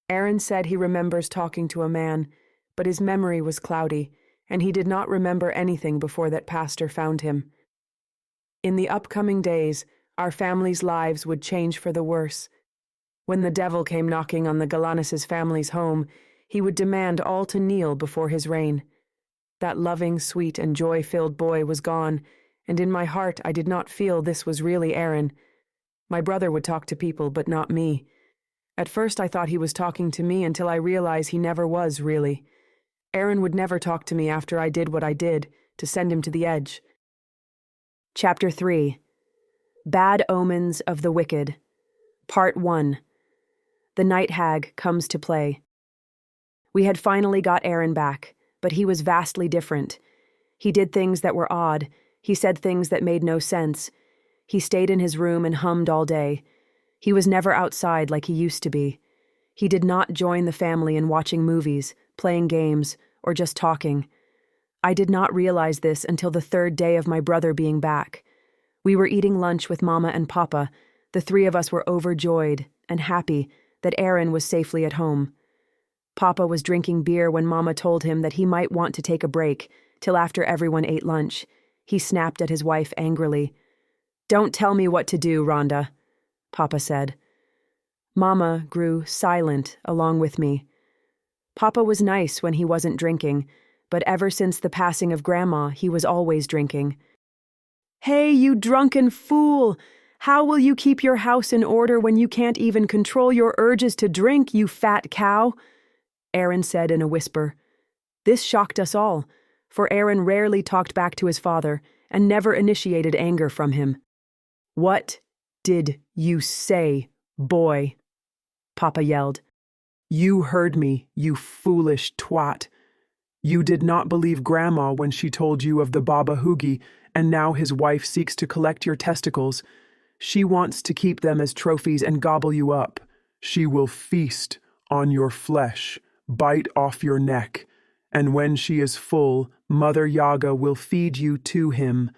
Aaron said he remembers talking to a man, but his memory was cloudy, and he did not remember anything before that pastor found him. In the upcoming days, our family's lives would change for the worse. When the devil came knocking on the Galanis' family's home, he would demand all to kneel before his reign. That loving, sweet, and joy-filled boy was gone, and in my heart I did not feel this was really Aaron. My brother would talk to people, but not me. At first I thought he was talking to me until I realized he never was, really. Aaron would never talk to me after I did what I did, to send him to the edge. Chapter 3. Bad Omens of the Wicked. Part 1. The Night Hag Comes to Play. We had finally got Aaron back, but he was vastly different. He did things that were odd. He said things that made no sense. He stayed in his room and hummed all day. He was never outside like he used to be. He did not join the family in watching movies, playing games, or just talking. I did not realize this until the 3rd day of my brother being back. We were eating lunch with Mama and Papa. The 3 of us were overjoyed and happy that Aaron was safely at home. Papa was drinking beer when Mama told him that he might want to take a break till after everyone ate lunch. He snapped at his wife angrily. "Don't tell me what to do, Rhonda," Papa said. Mama grew silent along with me. Papa was nice when he wasn't drinking, but ever since the passing of Grandma, he was always drinking. "Hey, you drunken fool! How will you keep your house in order when you can't even control your urges to drink, you fat cow?" Aaron said in a whisper. This shocked us all, for Aaron rarely talked back to his father and never initiated anger from him. "What did you say, boy?" Papa yelled. You heard me, you foolish twat. You did not believe Grandma when she told you of the Baba Hugi, and now his wife seeks to collect your testicles. She wants to keep them as trophies and gobble you up. She will feast on your flesh, bite off your neck, and when she is full, Mother Yaga will feed you to him.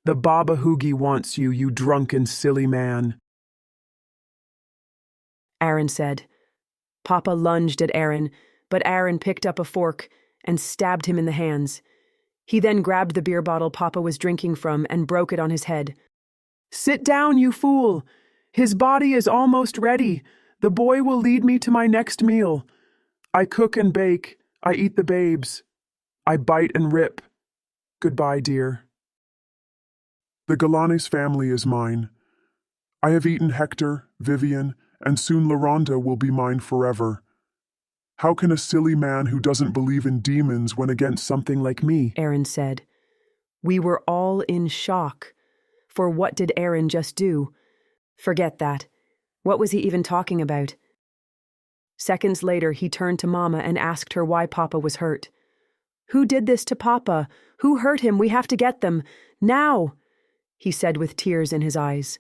The Baba Hugi wants you, you drunken silly man. Aaron said. Papa lunged at Aaron, but Aaron picked up a fork and stabbed him in the hands. He then grabbed the beer bottle Papa was drinking from and broke it on his head. Sit down, you fool! His body is almost ready. The boy will lead me to my next meal. I cook and bake. I eat the babes. I bite and rip. Goodbye, dear. The Galanis family is mine. I have eaten Hector, Vivian, and soon LaRonda will be mine forever. How can a silly man who doesn't believe in demons win against something like me? Aaron said. We were all in shock. For what did Aaron just do? Forget that. What was he even talking about? Seconds later, he turned to Mama and asked her why Papa was hurt. Who did this to Papa? Who hurt him? We have to get them. Now, he said with tears in his eyes.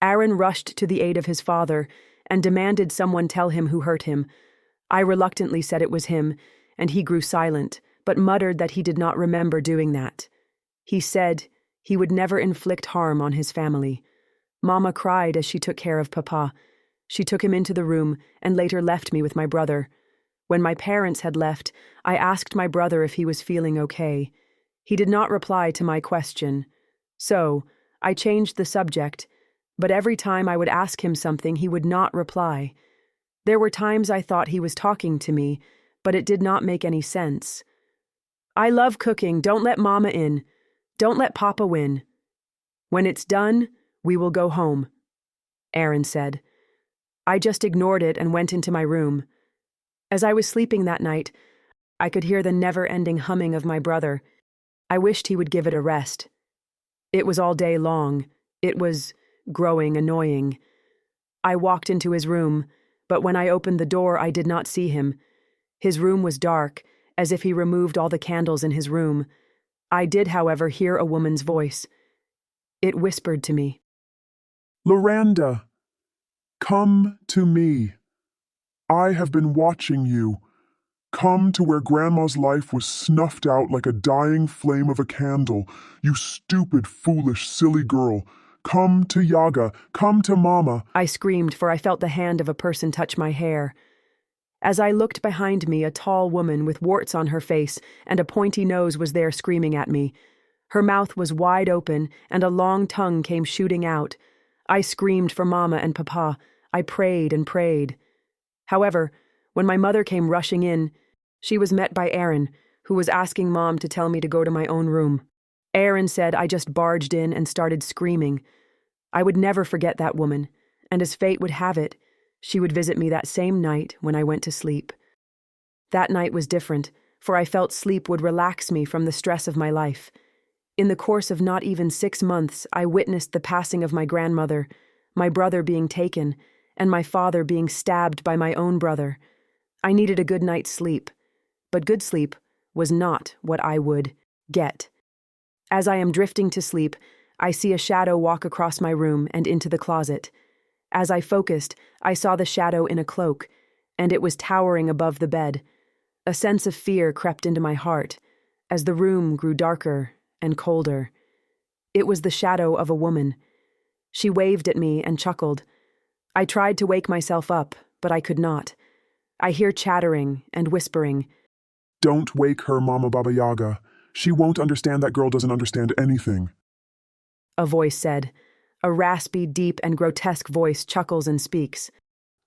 Aaron rushed to the aid of his father and demanded someone tell him who hurt him. I reluctantly said it was him, and he grew silent, but muttered that he did not remember doing that. He said he would never inflict harm on his family. Mama cried as she took care of Papa. She took him into the room and later left me with my brother. When my parents had left, I asked my brother if he was feeling okay. He did not reply to my question. So, I changed the subject, but every time I would ask him something, he would not reply. There were times I thought he was talking to me, but it did not make any sense. I love cooking. Don't let Mama in. Don't let Papa win. When it's done, we will go home, Aaron said. I just ignored it and went into my room. As I was sleeping that night, I could hear the never-ending humming of my brother. I wished he would give it a rest. It was all day long. It was growing annoying. I walked into his room, but when I opened the door, I did not see him. His room was dark, as if he removed all the candles in his room. I did, however, hear a woman's voice. It whispered to me. LaRonda, come to me. I have been watching you. Come to where Grandma's life was snuffed out like a dying flame of a candle. You stupid, foolish, silly girl. Come to Yaga. Come to Mama. I screamed, for I felt the hand of a person touch my hair. As I looked behind me, a tall woman with warts on her face and a pointy nose was there screaming at me. Her mouth was wide open, and a long tongue came shooting out. I screamed for Mama and Papa. I prayed and prayed. However, when my mother came rushing in, she was met by Aaron, who was asking Mom to tell me to go to my own room. Aaron said I just barged in and started screaming. I would never forget that woman, and as fate would have it, she would visit me that same night when I went to sleep. That night was different, for I felt sleep would relax me from the stress of my life. In the course of not even 6 months, I witnessed the passing of my grandmother, my brother being taken, and my father being stabbed by my own brother. I needed a good night's sleep, but good sleep was not what I would get. As I am drifting to sleep, I see a shadow walk across my room and into the closet. As I focused, I saw the shadow in a cloak, and it was towering above the bed. A sense of fear crept into my heart as the room grew darker and colder. It was the shadow of a woman. She waved at me and chuckled. I tried to wake myself up, but I could not. I hear chattering and whispering. Don't wake her, Mama Baba Yaga. She won't understand. That girl doesn't understand anything. A voice said. A raspy, deep, and grotesque voice chuckles and speaks.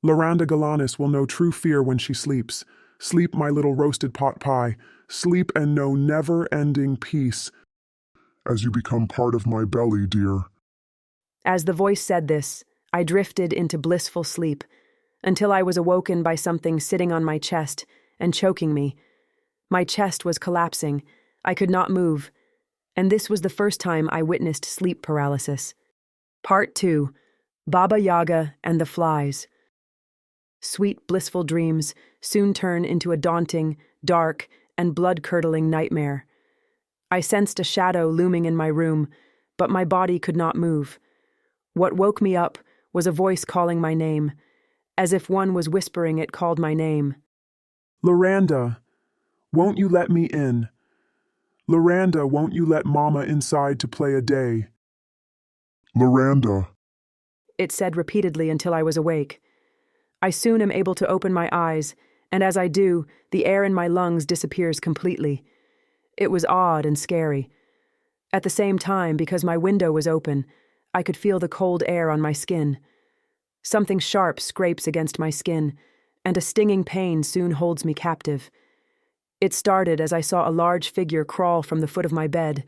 LaRonda Galanis will know true fear when she sleeps. Sleep, my little roasted pot pie. Sleep and know never-ending peace. As you become part of my belly, dear. As the voice said this, I drifted into blissful sleep, until I was awoken by something sitting on my chest and choking me. My chest was collapsing. I could not move, and this was the first time I witnessed sleep paralysis. Part 2. Baba Yaga and the Flies. Sweet, blissful dreams soon turn into a daunting, dark, and blood-curdling nightmare. I sensed a shadow looming in my room, but my body could not move. What woke me up was a voice calling my name. As if one was whispering, it called my name. LaRonda, won't you let me in? LaRonda, won't you let Mama inside to play a day? LaRonda. It said repeatedly until I was awake. I soon am able to open my eyes, and as I do, the air in my lungs disappears completely. It was odd and scary. At the same time, because my window was open, I could feel the cold air on my skin. Something sharp scrapes against my skin, and a stinging pain soon holds me captive. It started as I saw a large figure crawl from the foot of my bed.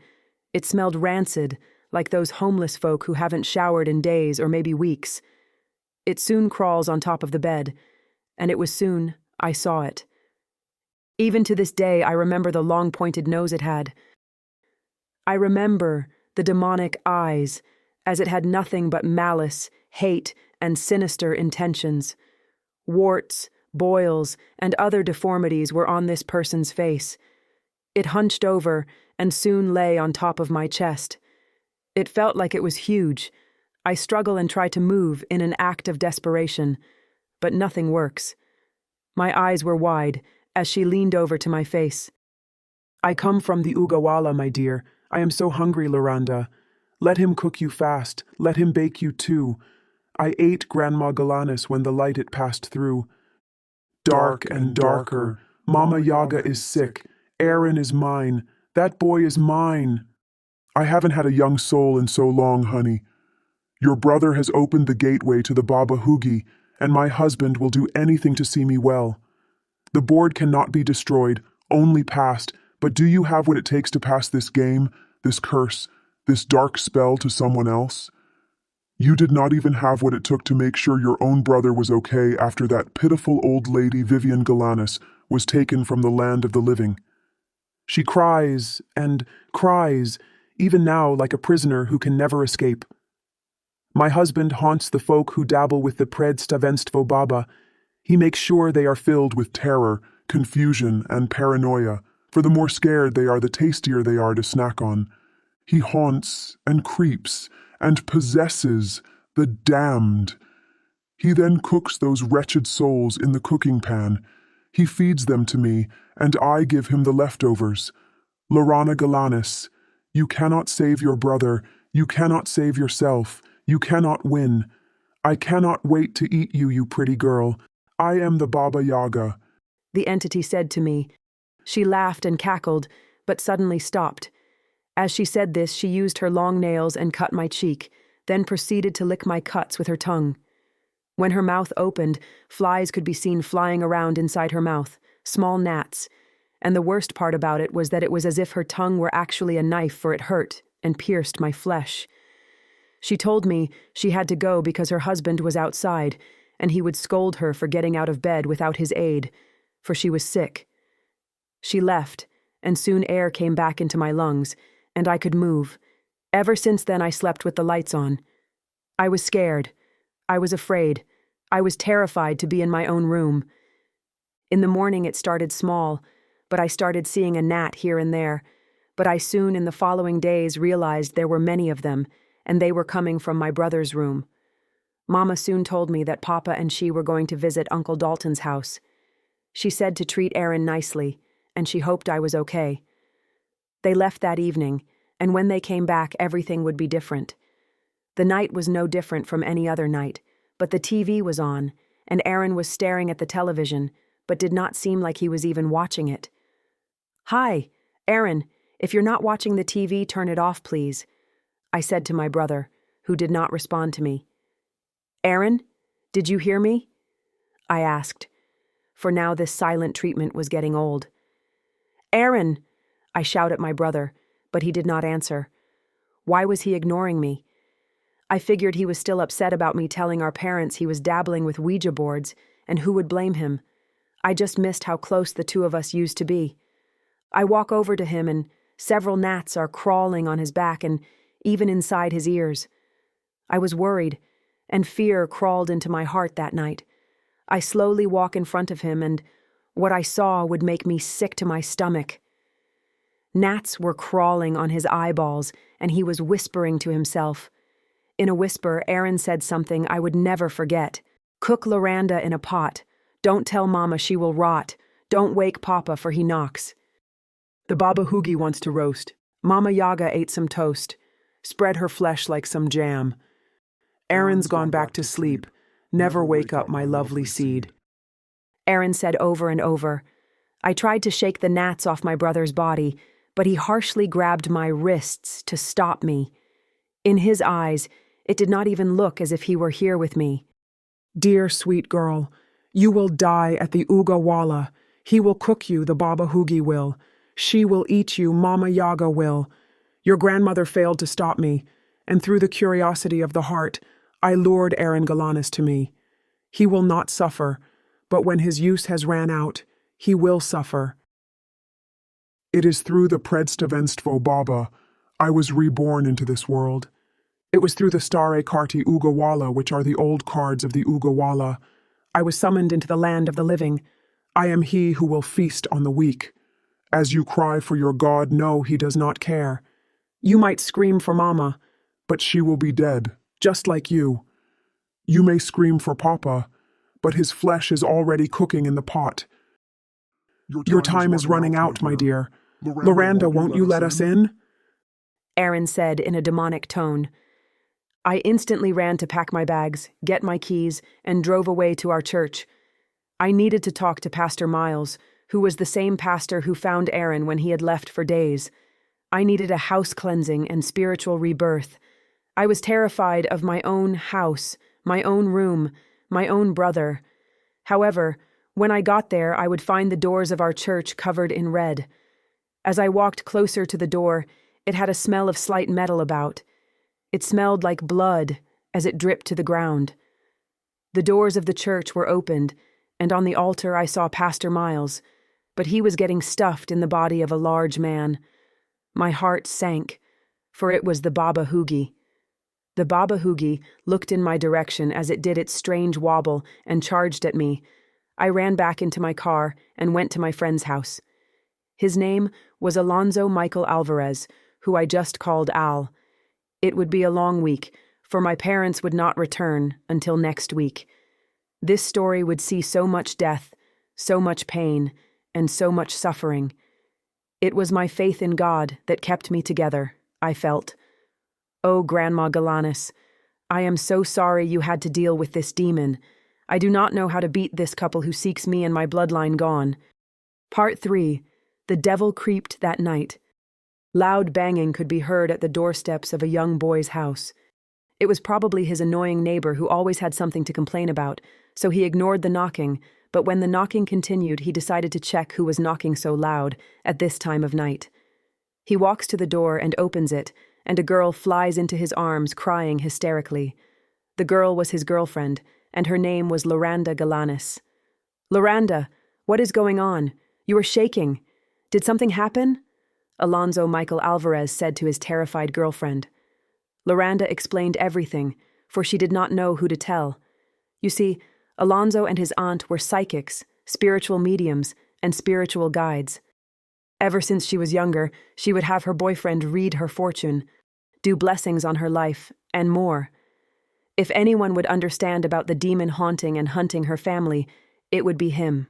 It smelled rancid, like those homeless folk who haven't showered in days or maybe weeks. It soon crawls on top of the bed, and it was soon I saw it. Even to this day, I remember the long pointed nose it had. I remember the demonic eyes, as it had nothing but malice, hate, and sinister intentions. Warts, boils, and other deformities were on this person's face. It hunched over and soon lay on top of my chest. It felt like it was huge. I struggle and try to move in an act of desperation, but nothing works. My eyes were wide as she leaned over to my face. I come from the Ugawala, my dear. I am so hungry, Loranda. Let him cook you fast. Let him bake you too. I ate Grandma Galanis when the light it passed through. Dark and darker. Mama Yaga is sick. Aaron is mine. That boy is mine. I haven't had a young soul in so long, honey. Your brother has opened the gateway to the Baba Hugi, and my husband will do anything to see me well. The board cannot be destroyed, only passed, but do you have what it takes to pass this game, this curse, this dark spell to someone else? You did not even have what it took to make sure your own brother was okay after that pitiful old lady Vivian Galanis was taken from the land of the living. She cries and cries, even now like a prisoner who can never escape. My husband haunts the folk who dabble with the predstavenstvo Baba. He makes sure they are filled with terror, confusion, and paranoia, for the more scared they are, the tastier they are to snack on. He haunts and creeps and possesses the damned. He then cooks those wretched souls in the cooking pan. He feeds them to me, and I give him the leftovers. Lorana Galanis, you cannot save your brother. You cannot save yourself. You cannot win. I cannot wait to eat you, you pretty girl. I am the Baba Yaga. The entity said to me. She laughed and cackled, but suddenly stopped. As she said this, she used her long nails and cut my cheek, then proceeded to lick my cuts with her tongue. When her mouth opened, flies could be seen flying around inside her mouth, small gnats, and the worst part about it was that it was as if her tongue were actually a knife, for it hurt and pierced my flesh. She told me she had to go because her husband was outside, and he would scold her for getting out of bed without his aid, for she was sick. She left, and soon air came back into my lungs, and I could move. Ever since then I slept with the lights on. I was scared. I was afraid. I was terrified to be in my own room. In the morning it started small, but I started seeing a gnat here and there, but I soon in the following days realized there were many of them, and they were coming from my brother's room. Mama soon told me that Papa and she were going to visit Uncle Dalton's house. She said to treat Aaron nicely, and she hoped I was okay. They left that evening, and when they came back, everything would be different. The night was no different from any other night, but the TV was on, and Aaron was staring at the television, but did not seem like he was even watching it. "Hi, Aaron, if you're not watching the TV, turn it off, please," I said to my brother, who did not respond to me. "Aaron, did you hear me?" I asked, for now this silent treatment was getting old. "Aaron!" I shout at my brother, but he did not answer. Why was he ignoring me? I figured he was still upset about me telling our parents he was dabbling with Ouija boards, and who would blame him? I just missed how close the two of us used to be. I walk over to him, and several gnats are crawling on his back and even inside his ears. I was worried, and fear crawled into my heart that night. I slowly walk in front of him, and what I saw would make me sick to my stomach. Gnats were crawling on his eyeballs, and he was whispering to himself. In a whisper, Aaron said something I would never forget. "Cook Loranda in a pot. Don't tell Mama, she will rot. Don't wake Papa, for he knocks." The Baba Hugi wants to roast. Mama Yaga ate some toast, spread her flesh like some jam. Aaron's gone back to sleep. Never wake up my lovely seed. Aaron said over and over. I tried to shake the gnats off my brother's body, but he harshly grabbed my wrists to stop me. In his eyes, it did not even look as if he were here with me. Dear sweet girl, you will die at the Uga Walla. He will cook you, the Baba Hoogie will. She will eat you, Mama Yaga will. Your grandmother failed to stop me, and through the curiosity of the heart, I lured Aaron Galanis to me. He will not suffer, but when his use has ran out, he will suffer. It is through the Predstavenstvo Baba I was reborn into this world. It was through the Stare Karti Ugawala, which are the old cards of the Ugawala. I was summoned into the land of the living. I am he who will feast on the weak. As you cry for your God, no, he does not care. You might scream for Mama, but she will be dead, just like you. You may scream for Papa, but his flesh is already cooking in the pot. Your time is running out, my dear. Loranda, won't you let us in? Aaron said in a demonic tone. I instantly ran to pack my bags, get my keys, and drove away to our church. I needed to talk to Pastor Miles, who was the same pastor who found Aaron when he had left for days. I needed a house cleansing and spiritual rebirth. I was terrified of my own house, my own room, my own brother. However, when I got there, I would find the doors of our church covered in red. As I walked closer to the door, it had a smell of slight metal about. It smelled like blood as it dripped to the ground. The doors of the church were opened, and on the altar I saw Pastor Miles, but he was getting stuffed in the body of a large man. My heart sank, for it was the Baba Hoogie. The Baba Hoogie looked in my direction as it did its strange wobble and charged at me. I ran back into my car and went to my friend's house. His name was Alonso Michael Alvarez, who I just called Al. It would be a long week, for my parents would not return until next week. This story would see so much death, so much pain, and so much suffering. It was my faith in God that kept me together, I felt. Oh, Grandma Galanis, I am so sorry you had to deal with this demon. I do not know how to beat this couple who seeks me and my bloodline gone. Part 3. The devil creeped that night. Loud banging could be heard at the doorsteps of a young boy's house. It was probably his annoying neighbor who always had something to complain about, so he ignored the knocking, but when the knocking continued, he decided to check who was knocking so loud at this time of night. He walks to the door and opens it, and a girl flies into his arms, crying hysterically. The girl was his girlfriend, and her name was Loranda Galanis. Loranda, what is going on? You are shaking. Did something happen? Alonso Michael Alvarez said to his terrified girlfriend. Loranda explained everything, for she did not know who to tell. You see, Alonso and his aunt were psychics, spiritual mediums, and spiritual guides. Ever since she was younger, she would have her boyfriend read her fortune, do blessings on her life, and more. If anyone would understand about the demon haunting and hunting her family, it would be him.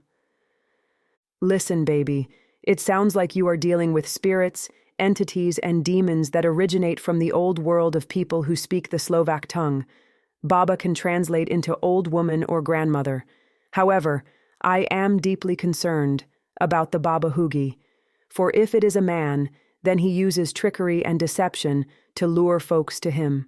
Listen, baby, it sounds like you are dealing with spirits, entities, and demons that originate from the old world of people who speak the Slovak tongue. Baba can translate into old woman or grandmother. However, I am deeply concerned about the Baba Hoogie, for if it is a man, then he uses trickery and deception to lure folks to him.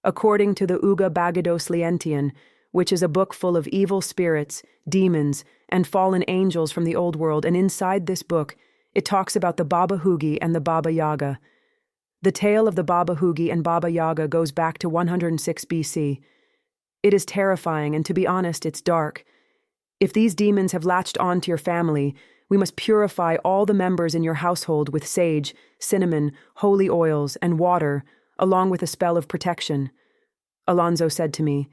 According to the Uga Bagados Lientian, which is a book full of evil spirits, demons, and fallen angels from the old world, and inside this book, it talks about the Baba Hoogie and the Baba Yaga. The tale of the Baba Hoogie and Baba Yaga goes back to 106 BC. It is terrifying, and to be honest, it's dark. If these demons have latched on to your family, we must purify all the members in your household with sage, cinnamon, holy oils, and water, along with a spell of protection. Alonso said to me,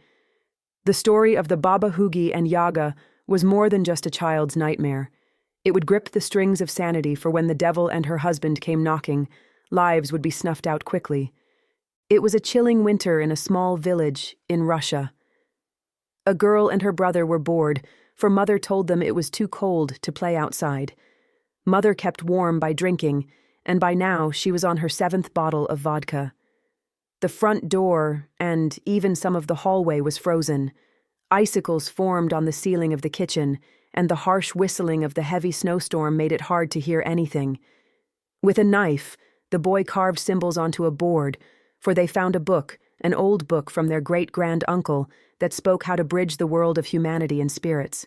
the story of the Baba Hoogie and Yaga was more than just a child's nightmare. It would grip the strings of sanity, for when the devil and her husband came knocking, lives would be snuffed out quickly. It was a chilling winter in a small village in Russia. A girl and her brother were bored, for Mother told them it was too cold to play outside. Mother kept warm by drinking, and by now she was on her 7th bottle of vodka. The front door, and even some of the hallway, was frozen. Icicles formed on the ceiling of the kitchen, and the harsh whistling of the heavy snowstorm made it hard to hear anything. With a knife, the boy carved symbols onto a board, for they found a book, an old book from their great-grand-uncle, that spoke how to bridge the world of humanity and spirits.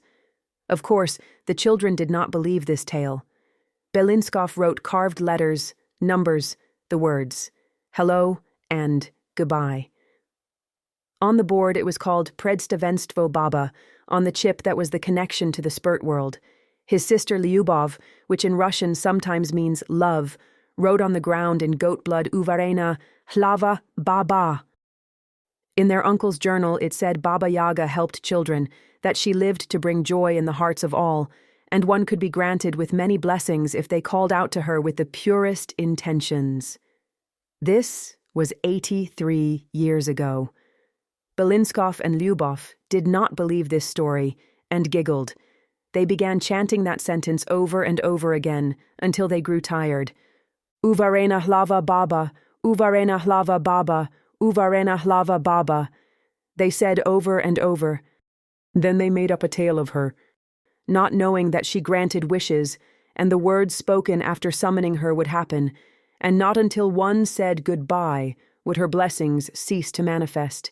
Of course, the children did not believe this tale. Belinskov wrote carved letters, numbers, the words, hello and goodbye. On the board it was called Predstavenstvo Baba, on the chip that was the connection to the spirit world. His sister Lyubov, which in Russian sometimes means love, wrote on the ground in goat blood Uvarena, Hlava Baba. In their uncle's journal it said Baba Yaga helped children, that she lived to bring joy in the hearts of all, and one could be granted with many blessings if they called out to her with the purest intentions. This was 83 years ago. Belinskov and Lyubov did not believe this story and giggled. They began chanting that sentence over and over again until they grew tired. Uvarena Hlava Baba, Uvarena Hlava Baba, Uvarena Hlava Baba. They said over and over. Then they made up a tale of her, not knowing that she granted wishes, and the words spoken after summoning her would happen, and not until one said goodbye would her blessings cease to manifest.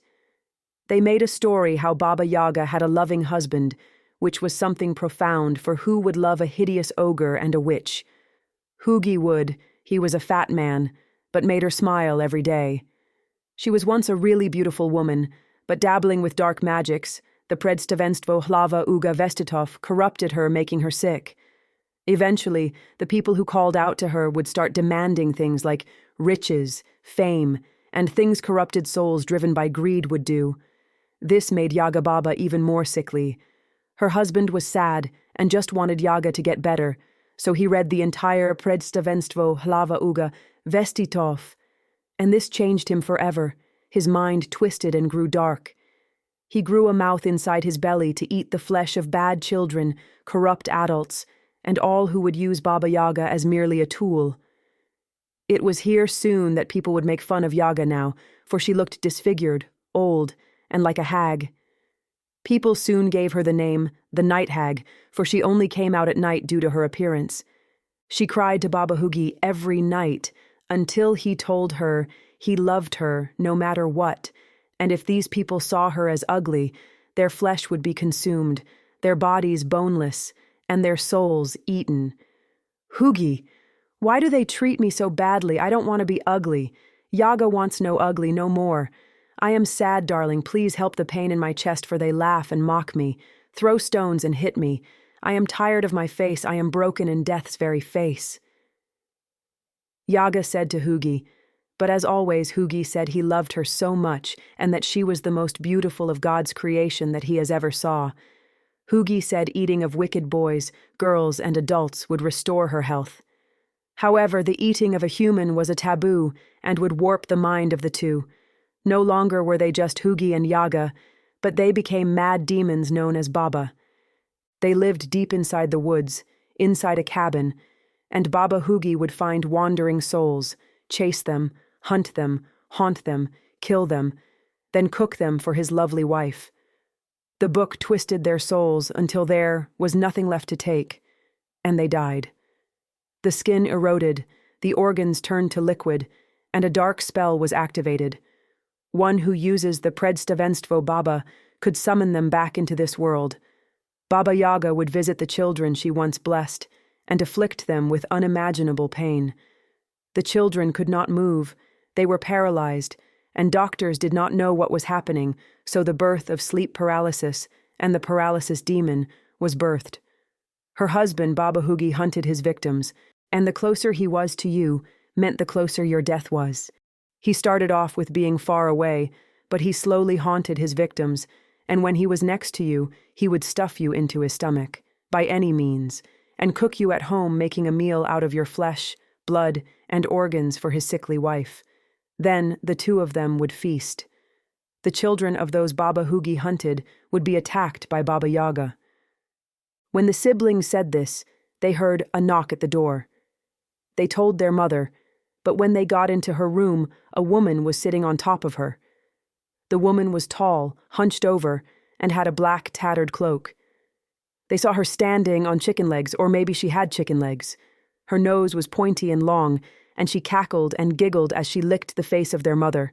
They made a story how Baba Yaga had a loving husband, which was something profound, for who would love a hideous ogre and a witch? Hugi would, he was a fat man, but made her smile every day. She was once a really beautiful woman, but dabbling with dark magics, the Predstavenstvo Hlava Uga Vestitov corrupted her, making her sick. Eventually, the people who called out to her would start demanding things like riches, fame, and things corrupted souls driven by greed would do. This made Yaga Baba even more sickly. Her husband was sad and just wanted Yaga to get better, so he read the entire Predstavenstvo Hlava Uga Vestitov, and this changed him forever. His mind twisted and grew dark. He grew a mouth inside his belly to eat the flesh of bad children, corrupt adults, and all who would use Baba Yaga as merely a tool. It was here soon that people would make fun of Yaga now, for she looked disfigured, old, and like a hag. People soon gave her the name, the Night Hag, for she only came out at night due to her appearance. She cried to Baba Hugi every night, until he told her he loved her no matter what, and if these people saw her as ugly, their flesh would be consumed, their bodies boneless, and their souls eaten. Hugi, why do they treat me so badly? I don't want to be ugly. Yaga wants no ugly, no more. I am sad, darling. Please help the pain in my chest, for they laugh and mock me, throw stones and hit me. I am tired of my face. I am broken in death's very face. Yaga said to Hugi, but as always, Hugi said he loved her so much and that she was the most beautiful of God's creation that he has ever saw. Hugi said eating of wicked boys, girls, and adults would restore her health. However, the eating of a human was a taboo and would warp the mind of the two. No longer were they just Hugi and Yaga, but they became mad demons known as Baba. They lived deep inside the woods, inside a cabin, and Baba Hugi would find wandering souls, chase them, hunt them, haunt them, kill them, then cook them for his lovely wife. The book twisted their souls until there was nothing left to take, and they died. The skin eroded, the organs turned to liquid, and a dark spell was activated. One who uses the Predstavenstvo Baba could summon them back into this world. Baba Yaga would visit the children she once blessed and afflict them with unimaginable pain. The children could not move, they were paralyzed, and doctors did not know what was happening, so the birth of sleep paralysis and the paralysis demon was birthed. Her husband, Baba Hugi, hunted his victims, and the closer he was to you meant the closer your death was. He started off with being far away, but he slowly haunted his victims, and when he was next to you, he would stuff you into his stomach, by any means, and cook you at home, making a meal out of your flesh, blood, and organs for his sickly wife. Then the two of them would feast. The children of those Baba Hugi hunted would be attacked by Baba Yaga. When the siblings said this, they heard a knock at the door. They told their mother, but when they got into her room, a woman was sitting on top of her. The woman was tall, hunched over, and had a black, tattered cloak. They saw her standing on chicken legs, or maybe she had chicken legs. Her nose was pointy and long, and she cackled and giggled as she licked the face of their mother.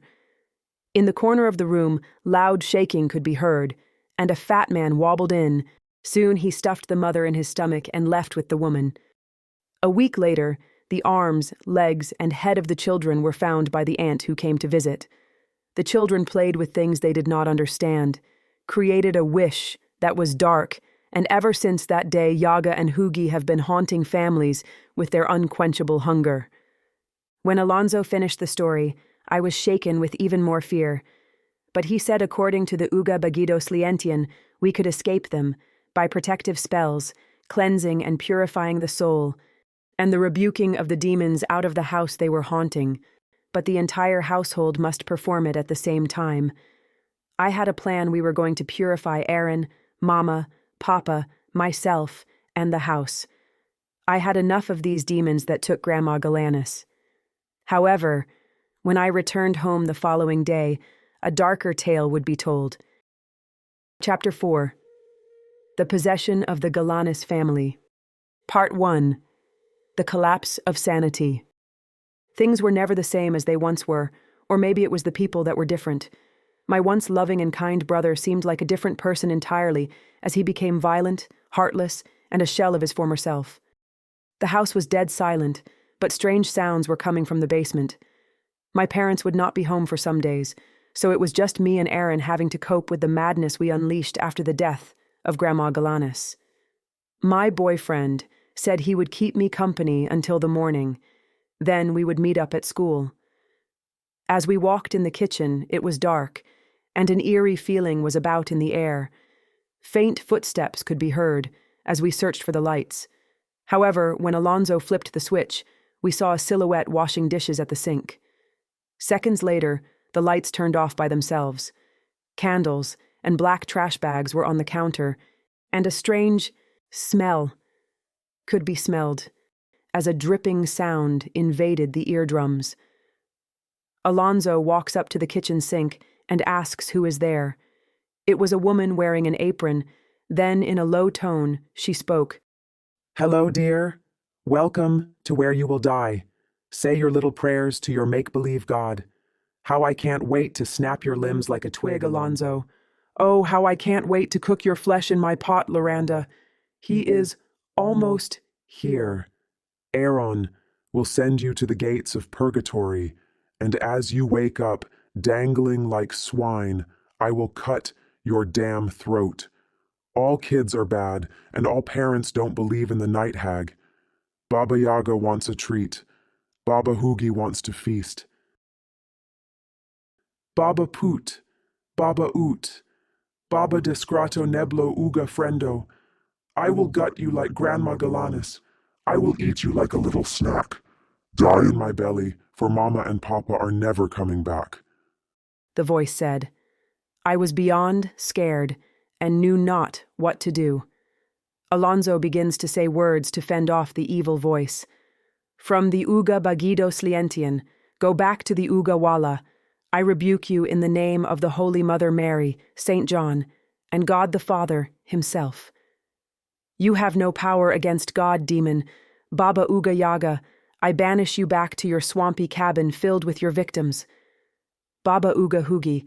In the corner of the room, loud shaking could be heard, and a fat man wobbled in. Soon he stuffed the mother in his stomach and left with the woman. A week later, the arms, legs, and head of the children were found by the aunt who came to visit. The children played with things they did not understand, created a wish that was dark, and ever since that day Yaga and Hugi have been haunting families with their unquenchable hunger. When Alonso finished the story, I was shaken with even more fear. But he said according to the Uga Bagidos Lientian, we could escape them by protective spells, cleansing and purifying the soul, and the rebuking of the demons out of the house they were haunting, but the entire household must perform it at the same time. I had a plan. We were going to purify Aaron, Mama, Papa, myself, and the house. I had enough of these demons that took Grandma Galanis. However, when I returned home the following day, a darker tale would be told. Chapter 4. The Possession of the Galanis Family. Part 1. The Collapse of Sanity. Things were never the same as they once were, or maybe it was the people that were different. My once loving and kind brother seemed like a different person entirely as he became violent, heartless, and a shell of his former self. The house was dead silent, but strange sounds were coming from the basement. My parents would not be home for some days, so it was just me and Aaron having to cope with the madness we unleashed after the death of Grandma Galanis. My boyfriend said he would keep me company until the morning. Then we would meet up at school. As we walked in the kitchen, it was dark, and an eerie feeling was about in the air. Faint footsteps could be heard as we searched for the lights. However, when Alonso flipped the switch, we saw a silhouette washing dishes at the sink. Seconds later, the lights turned off by themselves. Candles and black trash bags were on the counter, and a strange smell could be smelled as a dripping sound invaded the eardrums. Alonso walks up to the kitchen sink and asks who is there. It was a woman wearing an apron. Then, in a low tone, she spoke. Hello, dear. Welcome to where you will die. Say your little prayers to your make-believe God. How I can't wait to snap your limbs like a twig, Alonso. Oh, how I can't wait to cook your flesh in my pot, Loranda. He is almost here. Aaron will send you to the gates of purgatory, and as you wake up, dangling like swine, I will cut your damn throat. All kids are bad, and all parents don't believe in the night hag. Baba Yaga wants a treat. Baba Hugi wants to feast. Baba Poot, Baba Oot, Baba Descrato Neblo Uga Frendo. I will gut you like Grandma Galanis. I will eat you like a little snack. Die in my belly, for Mama and Papa are never coming back. The voice said. I was beyond scared and knew not what to do. Alonso begins to say words to fend off the evil voice. From the Uga Bagidos Lientian, go back to the Uga Wala. I rebuke you in the name of the Holy Mother Mary, Saint John, and God the Father himself. You have no power against God, demon. Baba Uga Yaga, I banish you back to your swampy cabin filled with your victims. Baba Uga Hugi,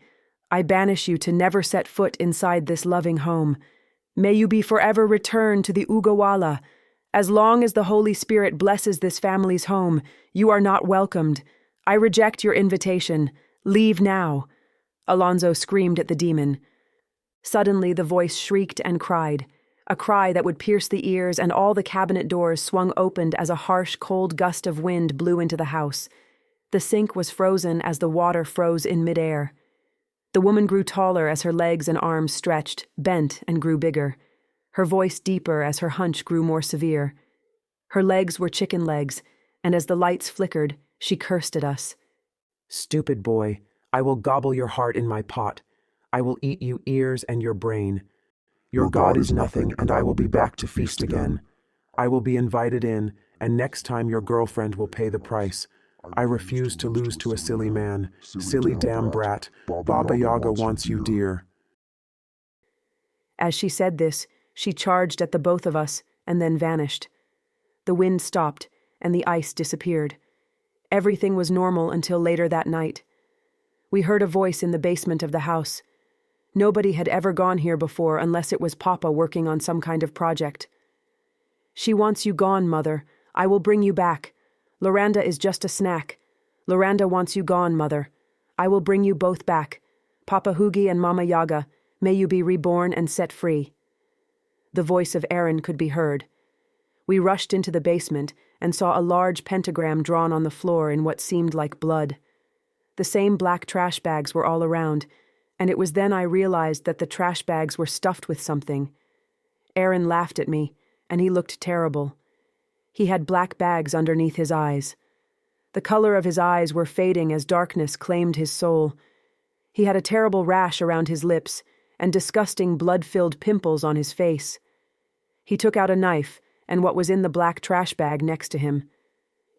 I banish you to never set foot inside this loving home. May you be forever returned to the Ugawala. As long as the Holy Spirit blesses this family's home, you are not welcomed. I reject your invitation. Leave now. Alonso screamed at the demon. Suddenly the voice shrieked and cried, a cry that would pierce the ears, and all the cabinet doors swung open as a harsh, cold gust of wind blew into the house. The sink was frozen as the water froze in midair. The woman grew taller as her legs and arms stretched, bent, and grew bigger. Her voice deeper as her hunch grew more severe. Her legs were chicken legs, and as the lights flickered, she cursed at us. Stupid boy, I will gobble your heart in my pot. I will eat you ears and your brain. Your God is nothing, and I will be back to feast again. I will be invited in, and next time your girlfriend will pay the price. I refuse to lose to a silly man. Silly damn brat. Baba Yaga wants you, dear. As she said this, she charged at the both of us and then vanished. The wind stopped, and the ice disappeared. Everything was normal until later that night. We heard a voice in the basement of the house. Nobody had ever gone here before unless it was Papa working on some kind of project. "She wants you gone, Mother. I will bring you back. Loranda is just a snack. Loranda wants you gone, Mother. I will bring you both back. Papa Hugi and Mama Yaga, may you be reborn and set free." The voice of Aaron could be heard. We rushed into the basement and saw a large pentagram drawn on the floor in what seemed like blood. The same black trash bags were all around, and it was then I realized that the trash bags were stuffed with something. Aaron laughed at me, and he looked terrible. He had black bags underneath his eyes. The color of his eyes were fading as darkness claimed his soul. He had a terrible rash around his lips and disgusting blood-filled pimples on his face. He took out a knife and what was in the black trash bag next to him.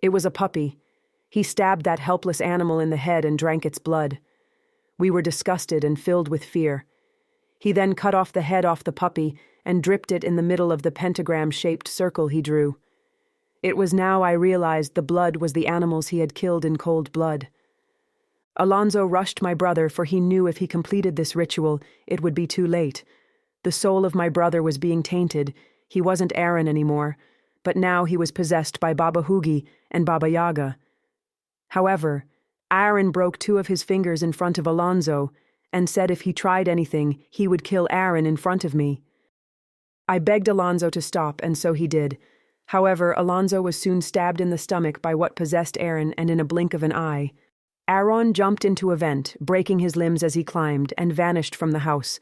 It was a puppy. He stabbed that helpless animal in the head and drank its blood. We were disgusted and filled with fear. He then cut off the head off the puppy and dripped it in the middle of the pentagram-shaped circle he drew. It was now I realized the blood was the animals he had killed in cold blood. Alonzo rushed my brother, for he knew if he completed this ritual, it would be too late. The soul of my brother was being tainted. He wasn't Aaron anymore, but now he was possessed by Baba Hugi and Baba Yaga. However, Aaron broke 2 of his fingers in front of Alonzo and said if he tried anything, he would kill Aaron in front of me. I begged Alonzo to stop, and so he did. However, Alonzo was soon stabbed in the stomach by what possessed Aaron, and in a blink of an eye, Aaron jumped into a vent, breaking his limbs as he climbed, and vanished from the house.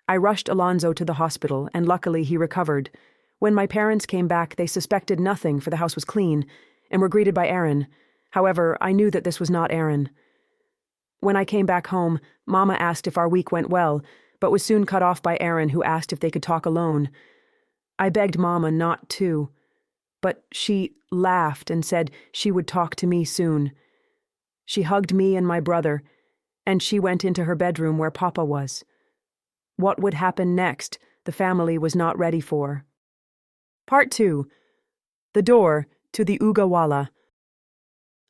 I rushed Alonzo to the hospital, and luckily he recovered. When my parents came back, they suspected nothing, for the house was clean, and were greeted by Aaron. However, I knew that this was not Aaron. When I came back home, Mama asked if our week went well, but was soon cut off by Aaron, who asked if they could talk alone. I begged Mama not to, but she laughed and said she would talk to me soon. She hugged me and my brother, and she went into her bedroom where Papa was. What would happen next, the family was not ready for. Part 2. The door to the Ugawala.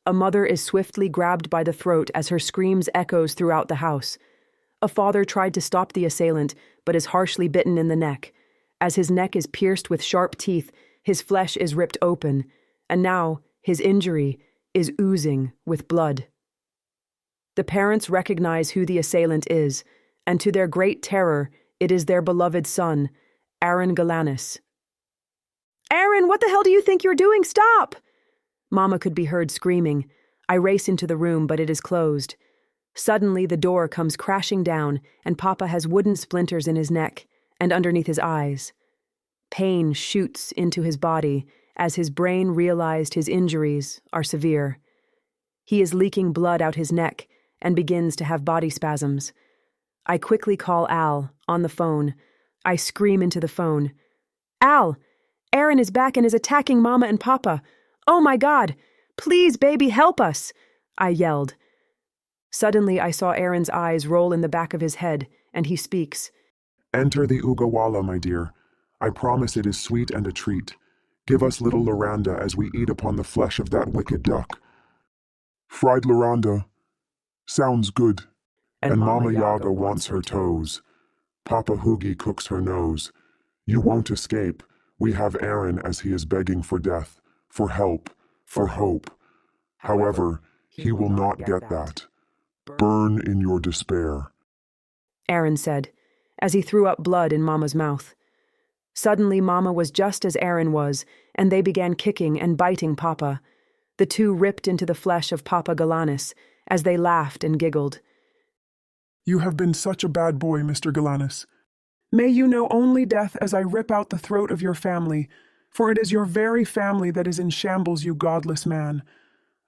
A mother is swiftly grabbed by the throat as her screams echoes throughout the house. A father tried to stop the assailant, but is harshly bitten in the neck. As his neck is pierced with sharp teeth, his flesh is ripped open, and now his injury is oozing with blood. The parents recognize who the assailant is, and to their great terror, it is their beloved son, Aaron Galanis. "Aaron, what the hell do you think you're doing? Stop!" Mama could be heard screaming. I race into the room, but it is closed. Suddenly, the door comes crashing down, and Papa has wooden splinters in his neck and underneath his eyes. Pain shoots into his body as his brain realized his injuries are severe. He is leaking blood out his neck and begins to have body spasms. I quickly call Al on the phone. I scream into the phone. "Al, Aaron is back and is attacking Mama and Papa. Oh my God! Please, baby, help us!" I yelled. Suddenly, I saw Aaron's eyes roll in the back of his head, and he speaks. Enter the Ugawala, my dear. I promise it is sweet and a treat. Give us little Loranda as we eat upon the flesh of that wicked duck. Fried Loranda. Sounds good. And Mama Yaga wants her toes. Papa Hugi cooks her nose. You won't escape. We have Aaron as he is begging for death, for help, for hope. However, he will not get that. Burn in your despair. Aaron said, as he threw up blood in Mama's mouth. Suddenly, Mama was just as Aaron was, and they began kicking and biting Papa. The two ripped into the flesh of Papa Galanis as they laughed and giggled. "You have been such a bad boy, Mr. Galanis. May you know only death as I rip out the throat of your family, for it is your very family that is in shambles, you godless man.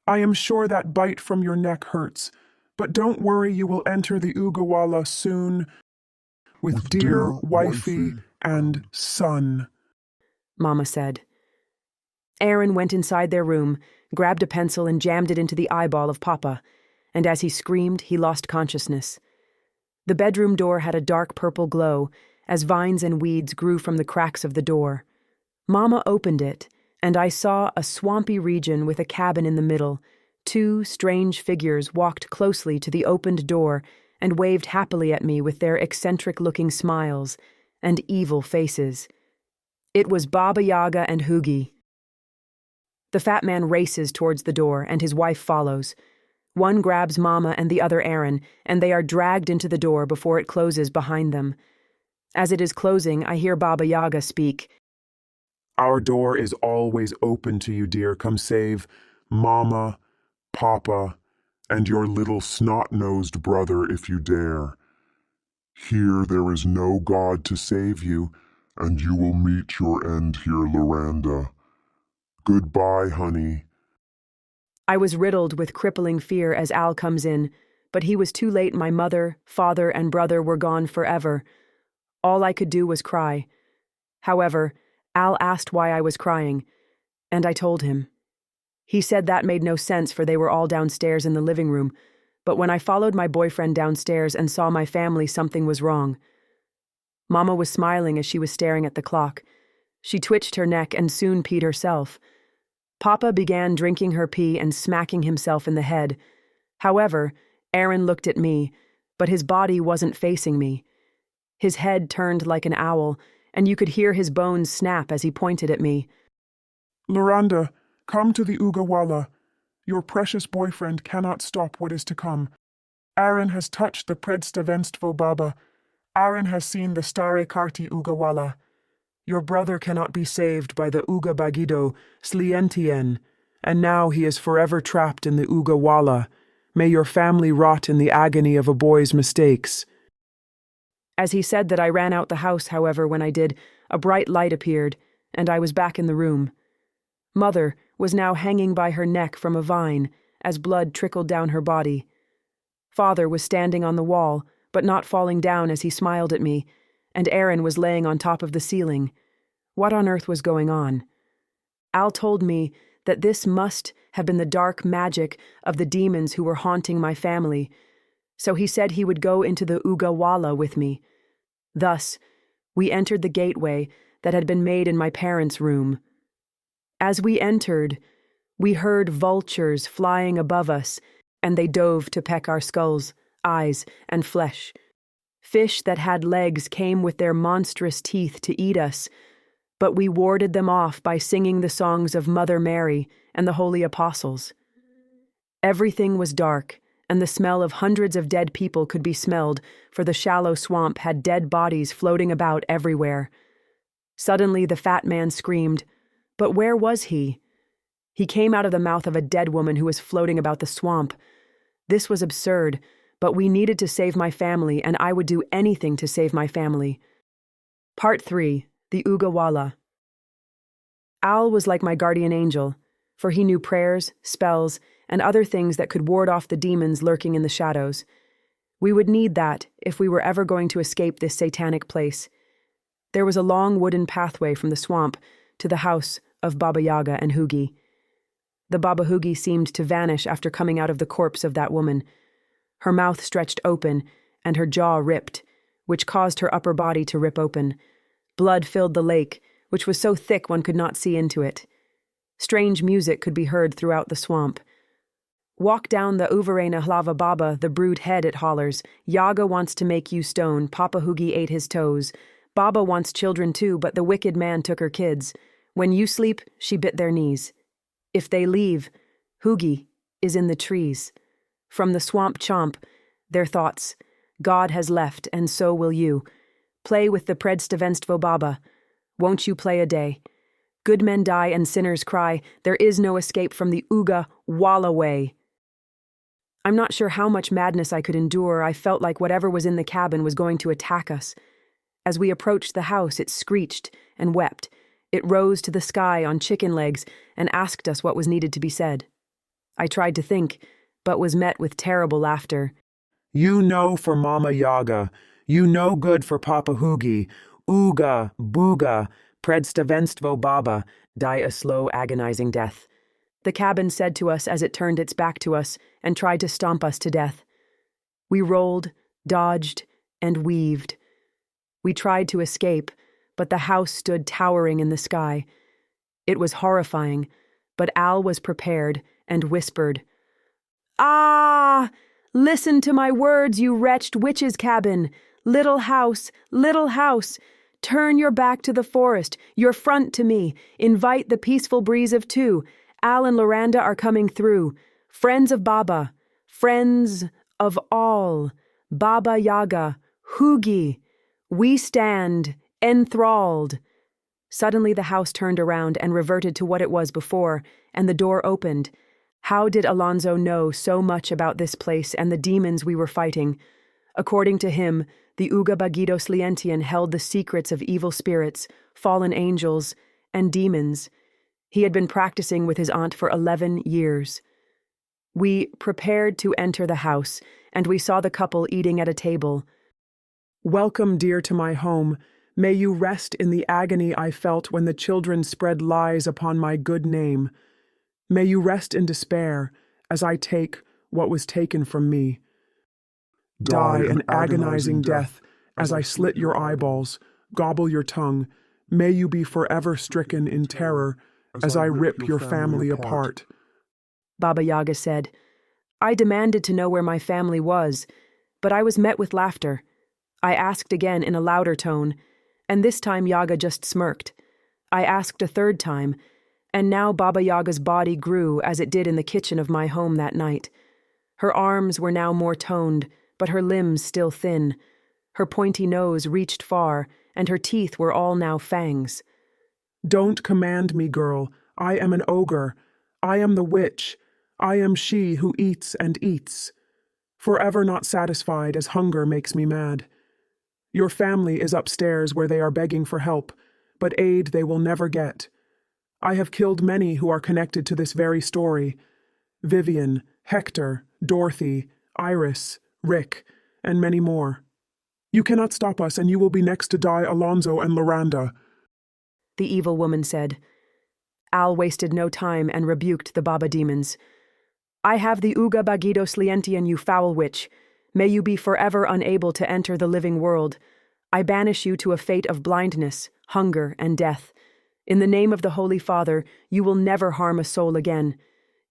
I am sure that bite from your neck hurts, but don't worry, you will enter the Ugawala soon with dear wifey and son," Mama said. Aaron went inside their room, grabbed a pencil and jammed it into the eyeball of Papa, and as he screamed, he lost consciousness. The bedroom door had a dark purple glow, as vines and weeds grew from the cracks of the door. Mama opened it, and I saw a swampy region with a cabin in the middle. Two strange figures walked closely to the opened door and waved happily at me with their eccentric-looking smiles and evil faces. It was Baba Yaga and Hugi. The fat man races towards the door, and his wife follows. One grabs Mama and the other Aaron, and they are dragged into the door before it closes behind them. As it is closing, I hear Baba Yaga speak. Our door is always open to you, dear. Come save Mama, Papa, and your little snot-nosed brother if you dare. Here there is no God to save you, and you will meet your end here, Loranda. Goodbye, honey. I was riddled with crippling fear as Al comes in, but he was too late. My mother, father, and brother were gone forever. All I could do was cry. However, Al asked why I was crying, and I told him. He said that made no sense, for they were all downstairs in the living room, but when I followed my boyfriend downstairs and saw my family, something was wrong. Mama was smiling as she was staring at the clock. She twitched her neck and soon peed herself. Papa began drinking her pee and smacking himself in the head. However, Aaron looked at me, but his body wasn't facing me. His head turned like an owl, and you could hear his bones snap as he pointed at me. Loranda, come to the Ugawala. Your precious boyfriend cannot stop what is to come. Aaron has touched the Predstavenstvo Baba. Aaron has seen the Stare Karti Ugawala. Your brother cannot be saved by the Uga Bagido Slientien, and now he is forever trapped in the Ugawala. May your family rot in the agony of a boy's mistakes. As he said that, I ran out the house. However, when I did, a bright light appeared, and I was back in the room. Mother was now hanging by her neck from a vine, as blood trickled down her body. Father was standing on the wall, but not falling down as he smiled at me, and Aaron was laying on top of the ceiling. What on earth was going on? Al told me that this must have been the dark magic of the demons who were haunting my family, so he said he would go into the Ugawala with me. Thus, we entered the gateway that had been made in my parents' room. As we entered, we heard vultures flying above us, and they dove to peck our skulls, eyes, and flesh. Fish that had legs came with their monstrous teeth to eat us, but we warded them off by singing the songs of Mother Mary and the Holy Apostles. Everything was dark, and the smell of hundreds of dead people could be smelled, for the shallow swamp had dead bodies floating about everywhere. Suddenly the fat man screamed, but where was he? He came out of the mouth of a dead woman who was floating about the swamp. This was absurd, but we needed to save my family, and I would do anything to save my family. Part 3. The Ugawala. Al was like my guardian angel, for he knew prayers, spells, and other things that could ward off the demons lurking in the shadows. We would need that if we were ever going to escape this satanic place. There was a long wooden pathway from the swamp to the house of Baba Yaga and Hugi. The Baba Hugi seemed to vanish after coming out of the corpse of that woman. Her mouth stretched open, and her jaw ripped, which caused her upper body to rip open. Blood filled the lake, which was so thick one could not see into it. Strange music could be heard throughout the swamp. Walk down the Uvarena Hlava Baba, the brood head, it hollers. Yaga wants to make you stone, Papa Hugi ate his toes. Baba wants children too, but the wicked man took her kids. When you sleep, she bit their knees. If they leave, Hugi is in the trees. From the swamp chomp, their thoughts, God has left, and so will you. Play with the Predstavenstvo Baba. Won't you play a day? Good men die and sinners cry. There is no escape from the Uga Walla way. I'm not sure how much madness I could endure. I felt like whatever was in the cabin was going to attack us. As we approached the house, it screeched and wept. It rose to the sky on chicken legs and asked us what was needed to be said. I tried to think, but was met with terrible laughter. You know for Mama Yaga, you know good for Papa Hugi, Uga, Booga, Predstavenstvo Baba, Die a slow, agonizing death. The cabin said to us as it turned its back to us and tried to stomp us to death. We rolled, dodged, and weaved. We tried to escape, but the house stood towering in the sky. It was horrifying, but Al was prepared and whispered, "Ah! Listen to my words, you wretched witch's cabin! Little house, turn your back to the forest, your front to me. Invite the peaceful breeze of two. Al and Loranda are coming through. Friends of Baba, friends of all. Baba Yaga, Hugi. We stand, enthralled." Suddenly the house turned around and reverted to what it was before, and the door opened. How did Alonso know so much about this place and the demons we were fighting? According to him, the Uga Bagidos Lientian held the secrets of evil spirits, fallen angels, and demons. He had been practicing with his aunt for 11 years. We prepared to enter the house, and we saw the couple eating at a table. Welcome, dear, to my home. May you rest in the agony I felt when the children spread lies upon my good name. May you rest in despair as I take what was taken from me. Die an agonizing death as I slit your eyeballs, gobble your tongue. May you be forever stricken in terror as I rip your family apart. Baba Yaga said. I demanded to know where my family was, but I was met with laughter. I asked again in a louder tone, and this time Yaga just smirked. I asked a third time, and now Baba Yaga's body grew as it did in the kitchen of my home that night. Her arms were now more toned, but her limbs still thin. Her pointy nose reached far, and her teeth were all now fangs. Don't command me, girl. I am an ogre. I am the witch. I am she who eats and eats. Forever not satisfied as hunger makes me mad. Your family is upstairs where they are begging for help, but aid they will never get. I have killed many who are connected to this very story. Vivian, Hector, Dorothy, Iris, Rick, and many more. You cannot stop us, and you will be next to die Alonso and Loranda. The evil woman said. Al wasted no time and rebuked the Baba demons. I have the Uga Bagidos Lientian, you foul witch. May you be forever unable to enter the living world. I banish you to a fate of blindness, hunger, and death. In the name of the Holy Father, you will never harm a soul again.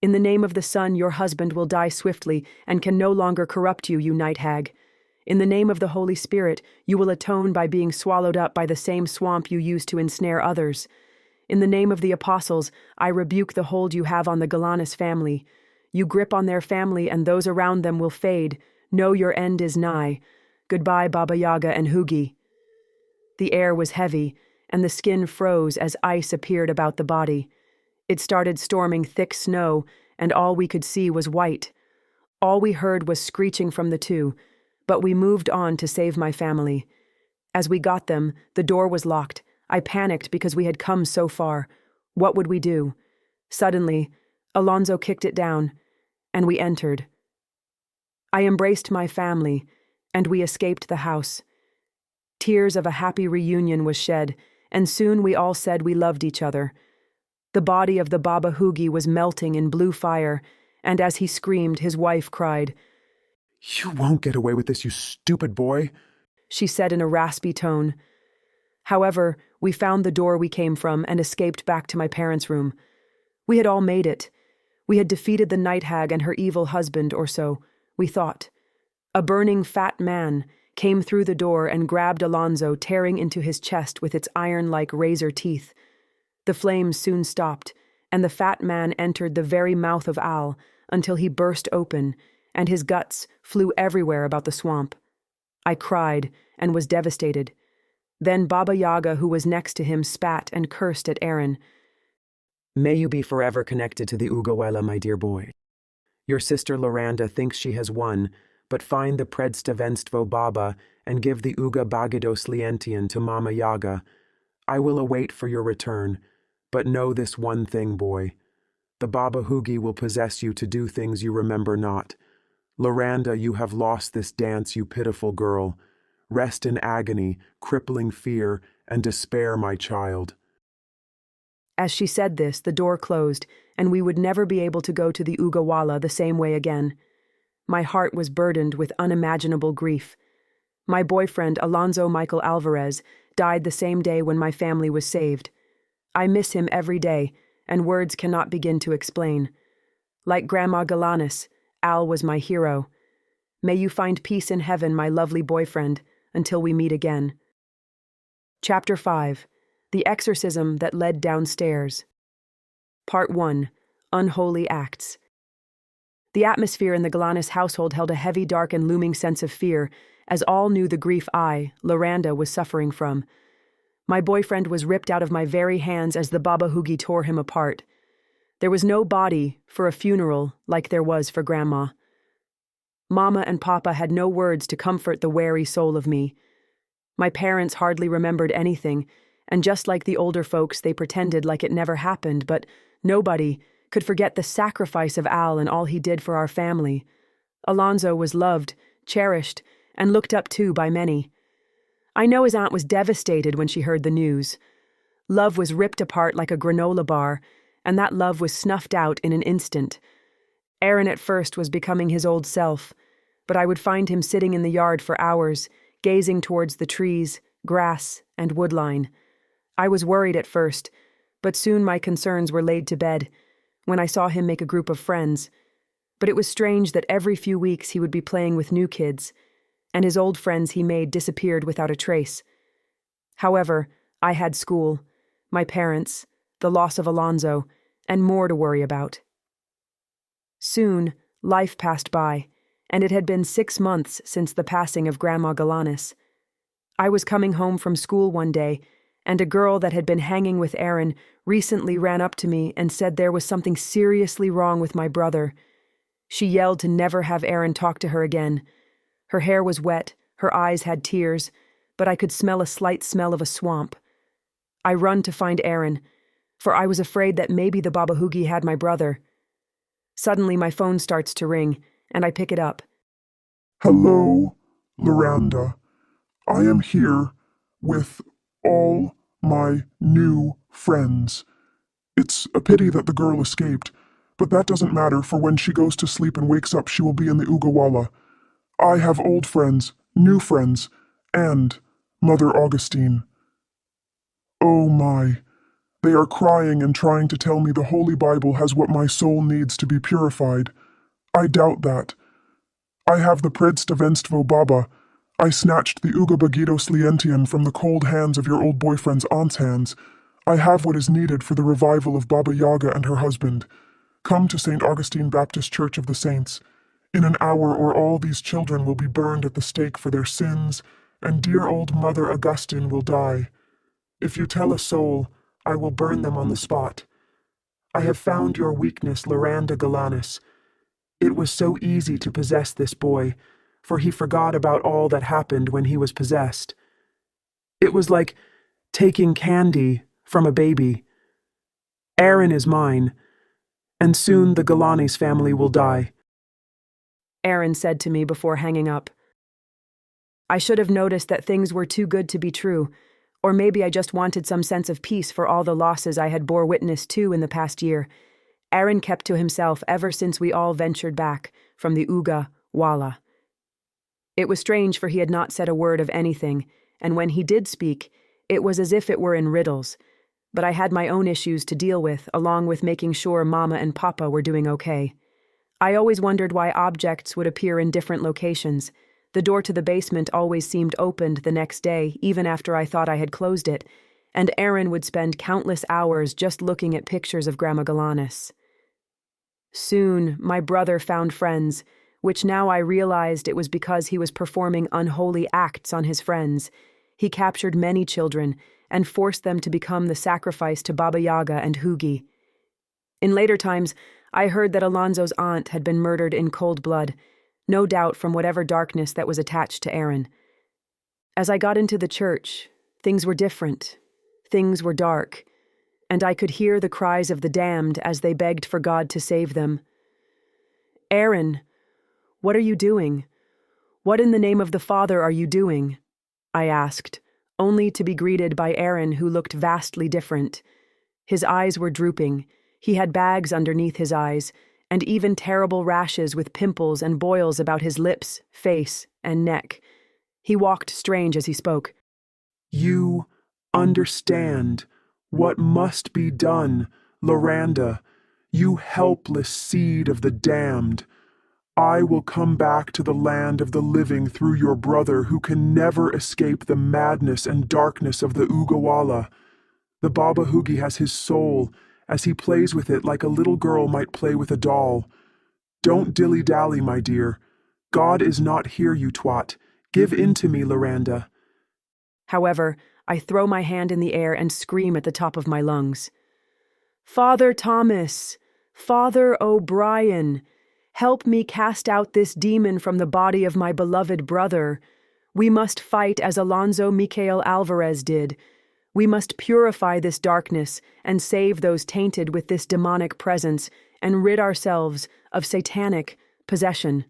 In the name of the Son, your husband will die swiftly and can no longer corrupt you, you night hag. In the name of the Holy Spirit, you will atone by being swallowed up by the same swamp you used to ensnare others. In the name of the Apostles, I rebuke the hold you have on the Galanis family. You grip on their family and those around them will fade. Know your end is nigh. Goodbye, Baba Yaga and Hugi. The air was heavy, and the skin froze as ice appeared about the body. It started storming thick snow, and all we could see was white. All we heard was screeching from the two, but we moved on to save my family. As we got them, the door was locked. I panicked because we had come so far. What would we do? Suddenly, Alonso kicked it down, and we entered. I embraced my family, and we escaped the house. Tears of a happy reunion was shed, and soon we all said we loved each other. The body of the Baba Hugi was melting in blue fire, and as he screamed, his wife cried. You won't get away with this, you stupid boy, she said in a raspy tone. However, we found the door we came from and escaped back to my parents' room. We had all made it. We had defeated the night hag and her evil husband, or so, we thought. A burning fat man came through the door and grabbed Alonso, tearing into his chest with its iron-like razor teeth. The flames soon stopped, and the fat man entered the very mouth of Al until he burst open, and his guts flew everywhere about the swamp. I cried and was devastated. Then Baba Yaga, who was next to him, spat and cursed at Aaron. May you be forever connected to the Ugawela, my dear boy. Your sister Loranda thinks she has won, but find the Predstavenstvo Baba and give the Uga Bagidos Lientian to Mama Yaga. I will await for your return, but know this one thing, boy. The Baba Hugi will possess you to do things you remember not. Loranda, you have lost this dance, you pitiful girl. Rest in agony, crippling fear, and despair, my child. As she said this, the door closed, and we would never be able to go to the Ugawala the same way again. My heart was burdened with unimaginable grief. My boyfriend, Alonso Michael Alvarez, died the same day when my family was saved. I miss him every day, and words cannot begin to explain. Like Grandma Galanis, Al was my hero. May you find peace in heaven, my lovely boyfriend, until we meet again. Chapter 5. The Exorcism That Led Downstairs. Part 1. Unholy Acts. The atmosphere in the Galanis household held a heavy, dark, and looming sense of fear, as all knew the grief I, Loranda, was suffering from. My boyfriend was ripped out of my very hands as the Baba Hugi tore him apart. There was no body for a funeral like there was for Grandma. Mama and Papa had no words to comfort the wary soul of me. My parents hardly remembered anything, and just like the older folks, they pretended like it never happened, but nobody could forget the sacrifice of Al and all he did for our family. Alonso was loved, cherished, and looked up to by many. I know his aunt was devastated when she heard the news. Love was ripped apart like a granola bar, and that love was snuffed out in an instant. Aaron at first was becoming his old self, but I would find him sitting in the yard for hours, gazing towards the trees, grass, and woodline. I was worried at first, but soon my concerns were laid to bed when I saw him make a group of friends. But it was strange that every few weeks he would be playing with new kids, and his old friends he made disappeared without a trace. However, I had school, my parents, the loss of Alonso, and more to worry about. Soon, life passed by, and it had been 6 months since the passing of Grandma Galanis. I was coming home from school one day, and a girl that had been hanging with Aaron recently ran up to me and said there was something seriously wrong with my brother. She yelled to never have Aaron talk to her again. Her hair was wet, her eyes had tears, but I could smell a slight smell of a swamp. I run to find Aaron, for I was afraid that maybe the Baba Hugi had my brother. Suddenly my phone starts to ring, and I pick it up. Hello, Loranda. I am here with all my new friends. It's a pity that the girl escaped, but that doesn't matter, for when she goes to sleep and wakes up, she will be in the Ugawala. I have old friends, new friends, and Mother Augustine. Oh my. They are crying and trying to tell me the Holy Bible has what my soul needs to be purified. I doubt that. I have the predstavenstvo Baba. I snatched the Uga Bagito Slientium from the cold hands of your old boyfriend's aunt's hands. I have what is needed for the revival of Baba Yaga and her husband. Come to St. Augustine Baptist Church of the Saints. In an hour or all these children will be burned at the stake for their sins, and dear old Mother Augustine will die. If you tell a soul, I will burn them on the spot. I have found your weakness, Loranda Galanis. It was so easy to possess this boy, for he forgot about all that happened when he was possessed. It was like taking candy from a baby. Aaron is mine, and soon the Galanis family will die. Aaron said to me before hanging up. I should have noticed that things were too good to be true, or maybe I just wanted some sense of peace for all the losses I had bore witness to in the past year. Aaron kept to himself ever since we all ventured back from the Uga Wala. It was strange, for he had not said a word of anything, and when he did speak, it was as if it were in riddles. But I had my own issues to deal with, along with making sure Mama and Papa were doing okay. I always wondered why objects would appear in different locations. The door to the basement always seemed opened the next day, even after I thought I had closed it, and Aaron would spend countless hours just looking at pictures of Grandma Galanis. Soon, my brother found friends, which now I realized it was because he was performing unholy acts on his friends. He captured many children and forced them to become the sacrifice to Baba Yaga and Hugi. In later times, I heard that Alonso's aunt had been murdered in cold blood, no doubt from whatever darkness that was attached to Aaron. As I got into the church, things were different. Things were dark, and I could hear the cries of the damned as they begged for God to save them. Aaron, what are you doing? What in the name of the Father are you doing? I asked, only to be greeted by Aaron, who looked vastly different. His eyes were drooping. He had bags underneath his eyes, and even terrible rashes with pimples and boils about his lips, face, and neck. He walked strange as he spoke. You understand what must be done, Loranda, you helpless seed of the damned. I will come back to the land of the living through your brother who can never escape the madness and darkness of the Ugawala. The Baba Hoogie has his soul, as he plays with it like a little girl might play with a doll. Don't dilly-dally, my dear. God is not here, you twat. Give in to me, Loranda. However, I throw my hand in the air and scream at the top of my lungs. Father Thomas! Father O'Brien! Help me cast out this demon from the body of my beloved brother. We must fight as Alonso Michael Alvarez did. We must purify this darkness and save those tainted with this demonic presence and rid ourselves of satanic possession.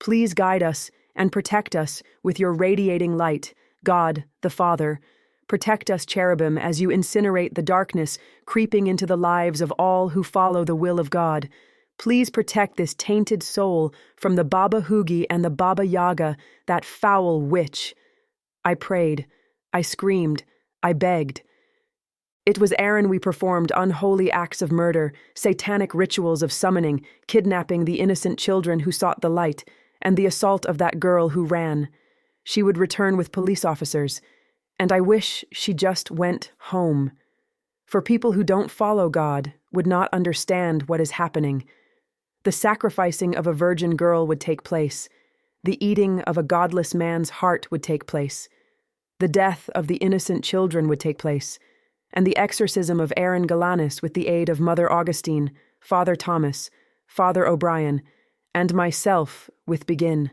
Please guide us and protect us with your radiating light, God, the Father. Protect us, cherubim, as you incinerate the darkness creeping into the lives of all who follow the will of God. Please protect this tainted soul from the Baba Hoogie and the Baba Yaga, that foul witch. I prayed. I screamed. I begged. It was Aaron we performed unholy acts of murder, satanic rituals of summoning, kidnapping the innocent children who sought the light, and the assault of that girl who ran. She would return with police officers, and I wish she just went home. For people who don't follow God would not understand what is happening. The sacrificing of a virgin girl would take place. The eating of a godless man's heart would take place. The death of the innocent children would take place. And the exorcism of Aaron Galanis with the aid of Mother Augustine, Father Thomas, Father O'Brien, and myself would begin.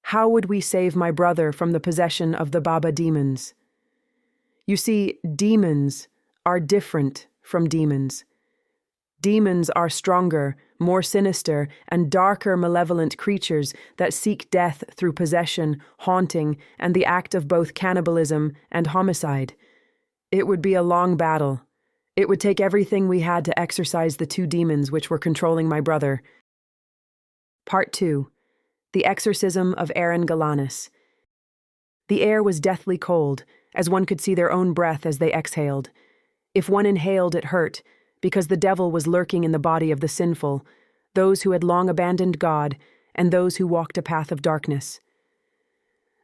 How would we save my brother from the possession of the Baba demons? You see, demons are different from demons. Demons are stronger, more sinister, and darker malevolent creatures that seek death through possession, haunting, and the act of both cannibalism and homicide. It would be a long battle. It would take everything we had to exorcise the two demons which were controlling my brother. Part 2. The Exorcism of Aaron Galanis. The air was deathly cold, as one could see their own breath as they exhaled. If one inhaled, it hurt, because the devil was lurking in the body of the sinful, those who had long abandoned God, and those who walked a path of darkness.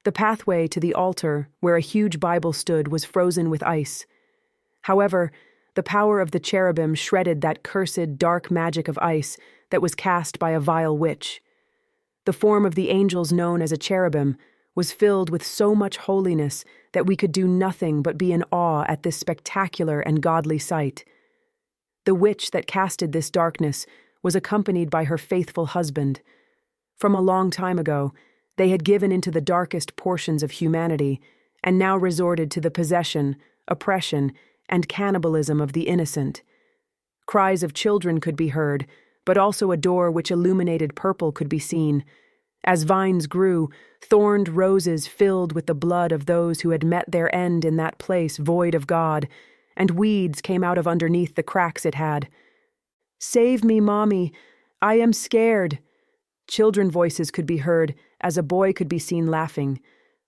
The pathway to the altar, where a huge Bible stood, was frozen with ice. However, the power of the cherubim shredded that cursed dark magic of ice that was cast by a vile witch. The form of the angels known as a cherubim was filled with so much holiness that we could do nothing but be in awe at this spectacular and godly sight. The witch that casted this darkness was accompanied by her faithful husband. From a long time ago, they had given into the darkest portions of humanity and now resorted to the possession, oppression, and cannibalism of the innocent. Cries of children could be heard, but also a door which illuminated purple could be seen. As vines grew, thorned roses filled with the blood of those who had met their end in that place void of God, and weeds came out of underneath the cracks it had. "Save me, Mommy! I am scared!" Children voices could be heard, as a boy could be seen laughing.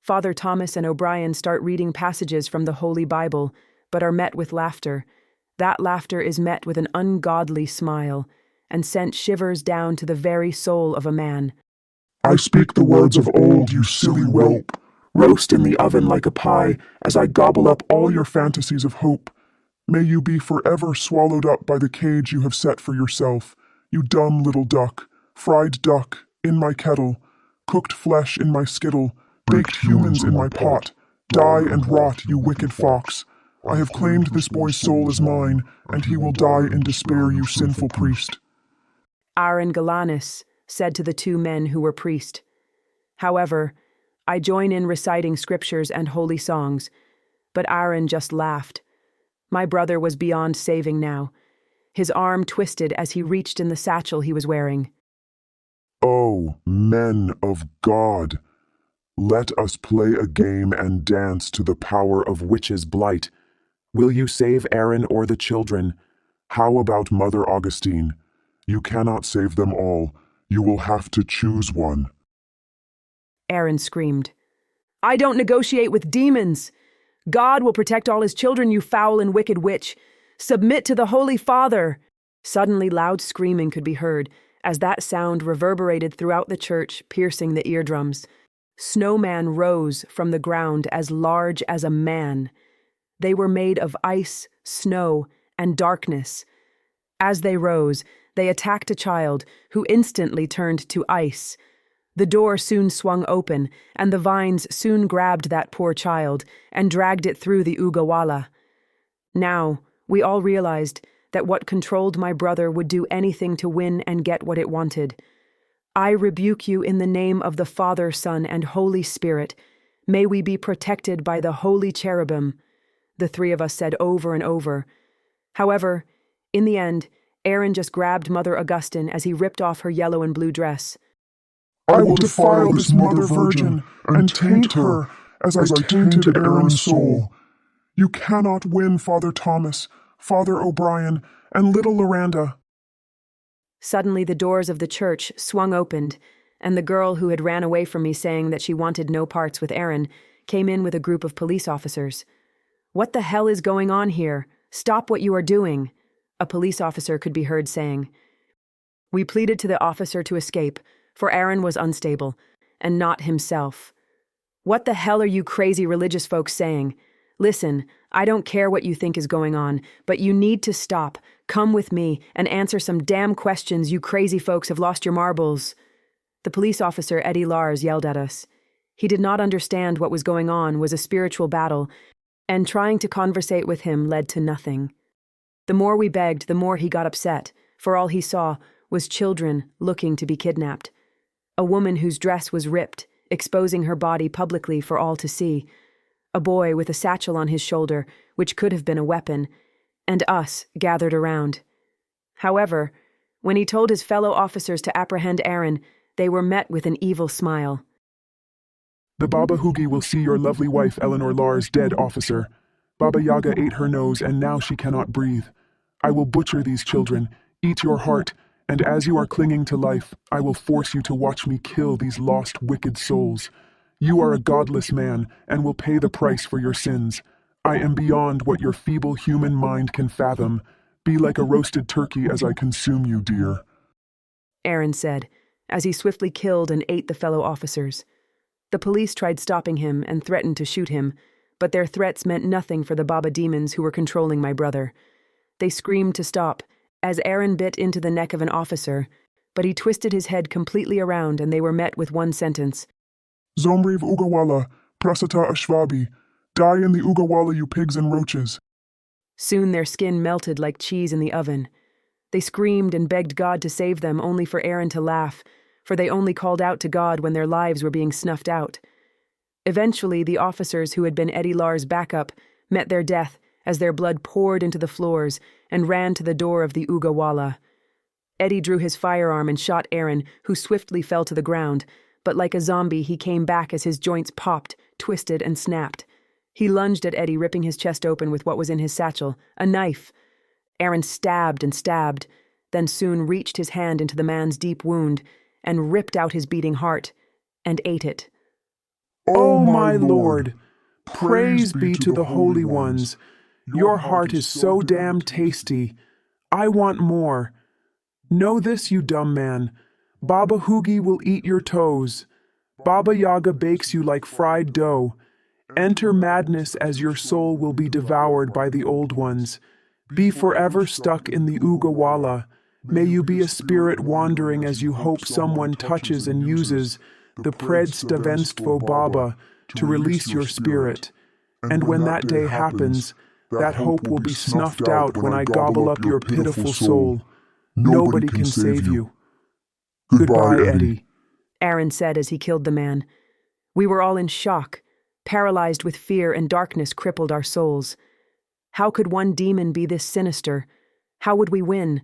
Father Thomas and O'Brien start reading passages from the Holy Bible, but are met with laughter. That laughter is met with an ungodly smile, and sent shivers down to the very soul of a man. I speak the words of old, you silly whelp. Roast in the oven like a pie, as I gobble up all your fantasies of hope. May you be forever swallowed up by the cage you have set for yourself, you dumb little duck. Fried duck in my kettle, cooked flesh in my skittle, baked humans in my pot. Die and rot, you wicked fox. I have claimed this boy's soul as mine, and he will die in despair, you sinful priest. Aaron Galanis said to the two men who were priests. However, I join in reciting scriptures and holy songs, but Aaron just laughed. My brother was beyond saving now. His arm twisted as he reached in the satchel he was wearing. Oh, men of God, let us play a game and dance to the power of Witch's blight. Will you save Aaron or the children? How about Mother Augustine? You cannot save them all. You will have to choose one. Aaron screamed. I don't negotiate with demons. God will protect all his children, you foul and wicked witch. Submit to the Holy Father. Suddenly loud screaming could be heard, as that sound reverberated throughout the church, piercing the eardrums. Snowmen rose from the ground as large as a man. They were made of ice, snow, and darkness. As they rose, they attacked a child, who instantly turned to ice. The door soon swung open, and the vines soon grabbed that poor child and dragged it through the Ugawala. Now, we all realized that what controlled my brother would do anything to win and get what it wanted. I rebuke you in the name of the Father, Son, and Holy Spirit. May we be protected by the holy cherubim, the three of us said over and over. However, in the end, Aaron just grabbed Mother Augustine as he ripped off her yellow and blue dress. I will defile this Mother Virgin and taint her as I tainted Aaron's soul. You cannot win, Father Thomas, Father O'Brien, and little Loranda. Suddenly the doors of the church swung opened, and the girl who had ran away from me saying that she wanted no parts with Aaron came in with a group of police officers. What the hell is going on here? Stop what you are doing, a police officer could be heard saying. We pleaded to the officer to escape, for Aaron was unstable, and not himself. What the hell are you crazy religious folks saying? Listen, I don't care what you think is going on, but you need to stop, come with me, and answer some damn questions. You crazy folks have lost your marbles. The police officer, Eddie Lars, yelled at us. He did not understand what was going on was a spiritual battle, and trying to conversate with him led to nothing. The more we begged, the more he got upset, for all he saw was children looking to be kidnapped. A woman whose dress was ripped, exposing her body publicly for all to see. A boy with a satchel on his shoulder, which could have been a weapon, and us gathered around. However, when he told his fellow officers to apprehend Aaron, they were met with an evil smile. The Baba Hoogie will see your lovely wife Eleanor Lars dead, officer. Baba Yaga ate her nose and now she cannot breathe. I will butcher these children, eat your heart, and as you are clinging to life, I will force you to watch me kill these lost, wicked souls. You are a godless man and will pay the price for your sins. I am beyond what your feeble human mind can fathom. Be like a roasted turkey as I consume you, dear. Aaron said, as he swiftly killed and ate the fellow officers. The police tried stopping him and threatened to shoot him, but their threats meant nothing for the Baba demons who were controlling my brother. They screamed to stop, as Aaron bit into the neck of an officer, but he twisted his head completely around and they were met with one sentence. Zomriv Ugawala, Prasata Ashwabi. Die in the Ugawala, you pigs and roaches. Soon their skin melted like cheese in the oven. They screamed and begged God to save them, only for Aaron to laugh, for they only called out to God when their lives were being snuffed out. Eventually, the officers who had been Eddie Lars' backup met their death as their blood poured into the floors and ran to the door of the Ugawala. Eddie drew his firearm and shot Aaron, who swiftly fell to the ground, but like a zombie he came back as his joints popped, twisted, and snapped. He lunged at Eddie, ripping his chest open with what was in his satchel, a knife. Aaron stabbed and stabbed, then soon reached his hand into the man's deep wound and ripped out his beating heart and ate it. Oh, my Lord! Praise be to the Holy Ones! Your heart is so damn tasty. I want more. Know this, you dumb man. Baba Hoogie will eat your toes. Baba Yaga bakes you like fried dough. Enter madness as your soul will be devoured by the old ones. Be forever stuck in the Ugawala. May you be a spirit wandering as you hope someone touches and uses the Predstavenstvo Baba to release your spirit. And when that day happens, that hope will be snuffed out when I gobble up your pitiful soul. Nobody can save you. Goodbye, Eddie. Aaron said as he killed the man. We were all in shock, paralyzed with fear, and darkness crippled our souls. How could one demon be this sinister? How would we win?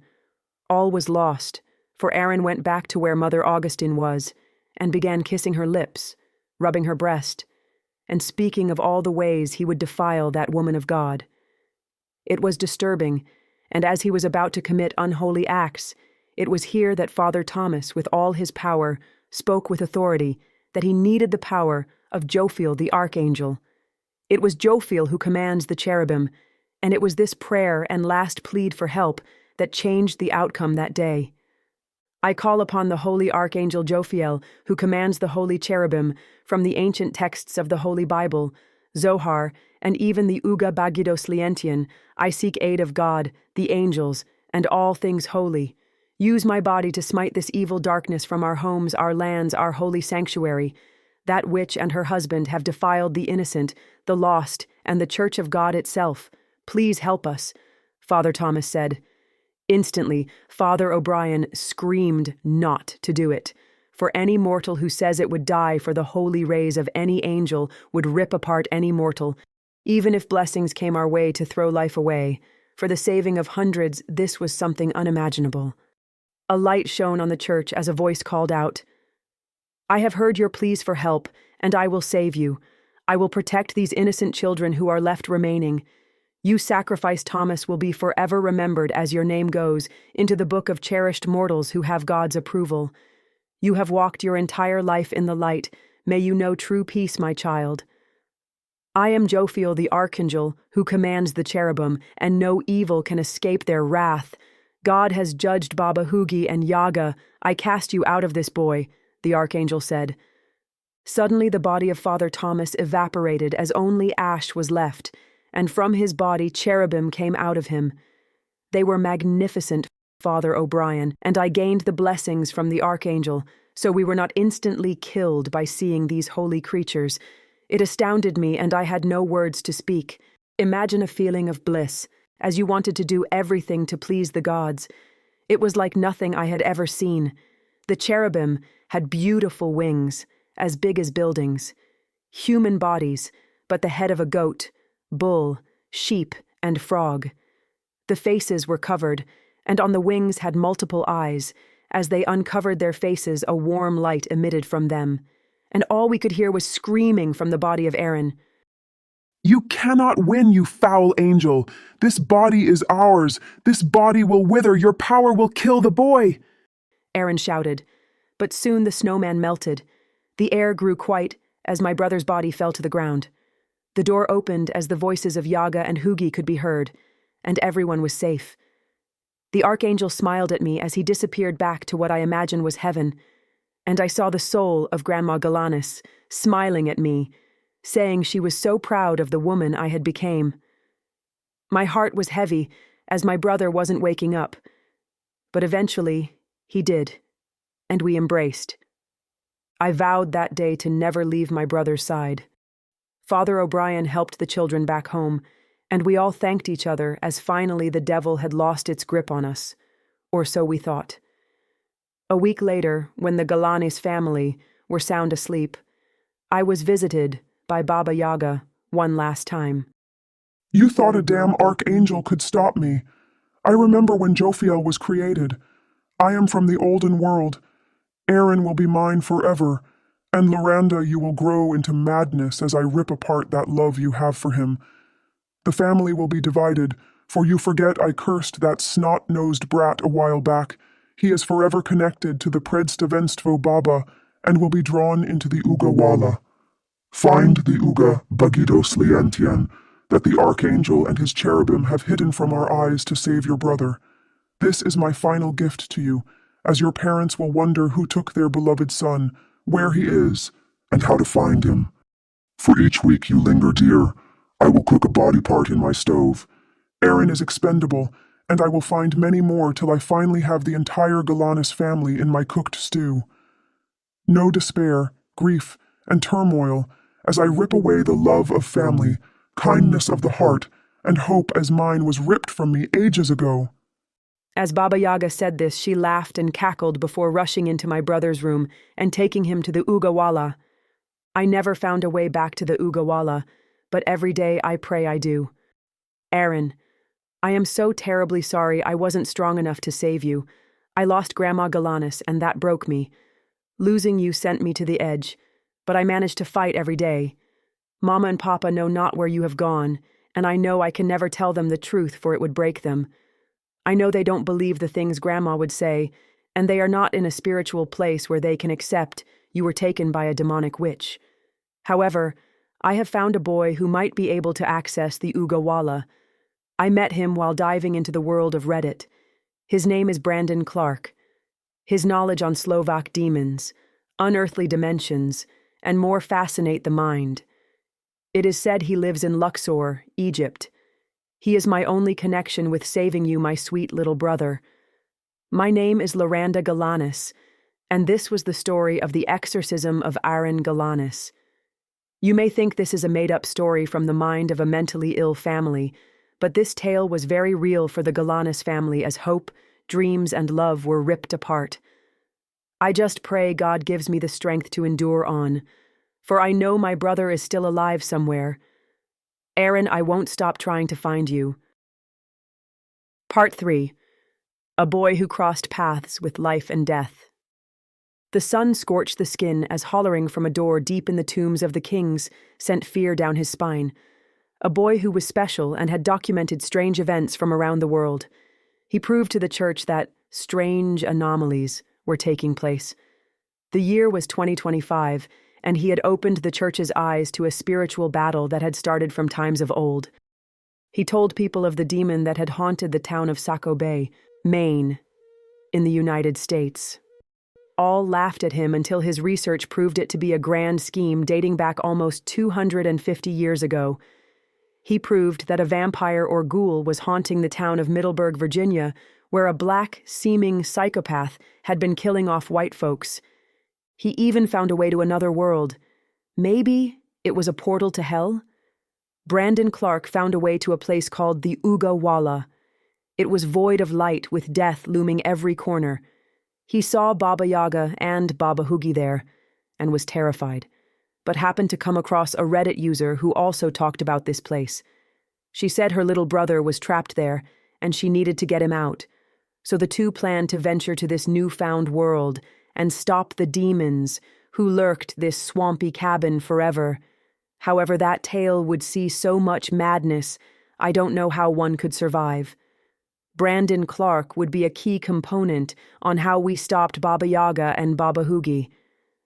All was lost, for Aaron went back to where Mother Augustine was and began kissing her lips, rubbing her breast, and speaking of all the ways he would defile that woman of God. It was disturbing, and as he was about to commit unholy acts, it was here that Father Thomas, with all his power, spoke with authority that he needed the power of Jophiel the archangel. It was Jophiel who commands the cherubim, and it was this prayer and last plead for help that changed the outcome that day. I call upon the holy archangel Jophiel, who commands the holy cherubim, from the ancient texts of the Holy Bible, Zohar, and even the Uga Bagidos Lientian. I seek aid of God, the angels, and all things holy. Use my body to smite this evil darkness from our homes, our lands, our holy sanctuary. That witch and her husband have defiled the innocent, the lost, and the church of God itself. Please help us, Father Thomas said. Instantly, Father O'Brien screamed not to do it, for any mortal who says it would die for the holy rays of any angel would rip apart any mortal, even if blessings came our way to throw life away. For the saving of hundreds, this was something unimaginable. A light shone on the church as a voice called out, "I have heard your pleas for help, and I will save you. I will protect these innocent children who are left remaining. You sacrifice Thomas will be forever remembered as your name goes into the book of cherished mortals who have God's approval. You have walked your entire life in the light. May you know true peace, my child. I am Jophiel the archangel who commands the cherubim, and no evil can escape their wrath. God has judged Baba Hugi and Yaga. I cast you out of this boy," the archangel said. Suddenly the body of Father Thomas evaporated as only ash was left, and from his body cherubim came out of him. They were magnificent, Father O'Brien, and I gained the blessings from the archangel, so we were not instantly killed by seeing these holy creatures. It astounded me, and I had no words to speak. Imagine a feeling of bliss, as you wanted to do everything to please the gods. It was like nothing I had ever seen. The cherubim had beautiful wings, as big as buildings, human bodies, but the head of a goat, bull, sheep, and frog. The faces were covered, and on the wings had multiple eyes. As they uncovered their faces, a warm light emitted from them, and all we could hear was screaming from the body of Aaron. You cannot win, you foul angel. This body is ours. This body will wither. Your power will kill the boy. Aaron shouted, but soon the snowman melted. The air grew quiet as my brother's body fell to the ground. The door opened as the voices of Yaga and Hugi could be heard, and everyone was safe. The archangel smiled at me as he disappeared back to what I imagined was heaven, and I saw the soul of Grandma Galanis smiling at me, saying she was so proud of the woman I had became. My heart was heavy as my brother wasn't waking up, but eventually he did, and we embraced. I vowed that day to never leave my brother's side. Father O'Brien helped the children back home, and we all thanked each other as finally the devil had lost its grip on us, or so we thought. A week later, when the Galanis family were sound asleep, I was visited by Baba Yaga one last time. You thought a damn archangel could stop me. I remember when Jophiel was created. I am from the olden world. Aaron will be mine forever, and Loranda, you will grow into madness as I rip apart that love you have for him. The family will be divided, for you forget I cursed that snot-nosed brat a while back. He is forever connected to the Predstavenstvo Baba and will be drawn into the Ugawala. Find the Uga Bagidos Lientian that the archangel and his cherubim have hidden from our eyes to save your brother. This is my final gift to you, as your parents will wonder who took their beloved son, where he is, and how to find him. For each week you linger, dear, I will cook a body part in my stove. Aaron is expendable, and I will find many more till I finally have the entire Galanis family in my cooked stew. No despair, grief, and turmoil, as I rip away the love of family, kindness of the heart, and hope as mine was ripped from me ages ago. As Baba Yaga said this, she laughed and cackled before rushing into my brother's room and taking him to the Ugawala. I never found a way back to the Ugawala, but every day I pray I do. Aaron, I am so terribly sorry I wasn't strong enough to save you. I lost Grandma Galanis, and that broke me. Losing you sent me to the edge, but I managed to fight every day. Mama and Papa know not where you have gone, and I know I can never tell them the truth, for it would break them. I know they don't believe the things Grandma would say, and they are not in a spiritual place where they can accept you were taken by a demonic witch. However, I have found a boy who might be able to access the Ugawala. I met him while diving into the world of Reddit. His name is Brandon Clark. His knowledge on Slovak demons, unearthly dimensions, and more fascinate the mind. It is said he lives in Luxor, Egypt. He is my only connection with saving you, my sweet little brother. My name is Loranda Galanis, and this was the story of the exorcism of Aaron Galanis. You may think this is a made-up story from the mind of a mentally ill family, but this tale was very real for the Galanis family as hope, dreams, and love were ripped apart. I just pray God gives me the strength to endure on, for I know my brother is still alive somewhere. Aaron, I won't stop trying to find you. Part 3. A boy who crossed paths with life and death. The sun scorched the skin as hollering from a door deep in the tombs of the kings sent fear down his spine. A boy who was special and had documented strange events from around the world. He proved to the church that strange anomalies were taking place. The year was 2025, and he had opened the church's eyes to a spiritual battle that had started from times of old. He told people of the demon that had haunted the town of Saco Bay, Maine, in the United States. All laughed at him until his research proved it to be a grand scheme dating back almost 250 years ago. He proved that a vampire or ghoul was haunting the town of Middleburg, Virginia, where a black-seeming psychopath had been killing off white folks. He even found a way to another world. Maybe it was a portal to hell? Brandon Clark found a way to a place called the Ugawala. It was void of light, with death looming every corner. He saw Baba Yaga and Baba Hugi there, and was terrified, but happened to come across a Reddit user who also talked about this place. She said her little brother was trapped there, and she needed to get him out. So the two planned to venture to this newfound world and stop the demons who lurked this swampy cabin forever. However, that tale would see so much madness, I don't know how one could survive. Brandon Clark would be a key component on how we stopped Baba Yaga and Baba Hugi.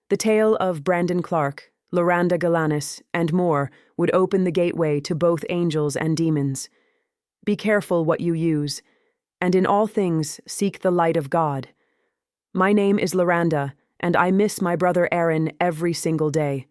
The tale of Brandon Clark, Loranda Galanis, and more would open the gateway to both angels and demons. Be careful what you use, and in all things seek the light of God. My name is Loranda, and I miss my brother Aaron every single day.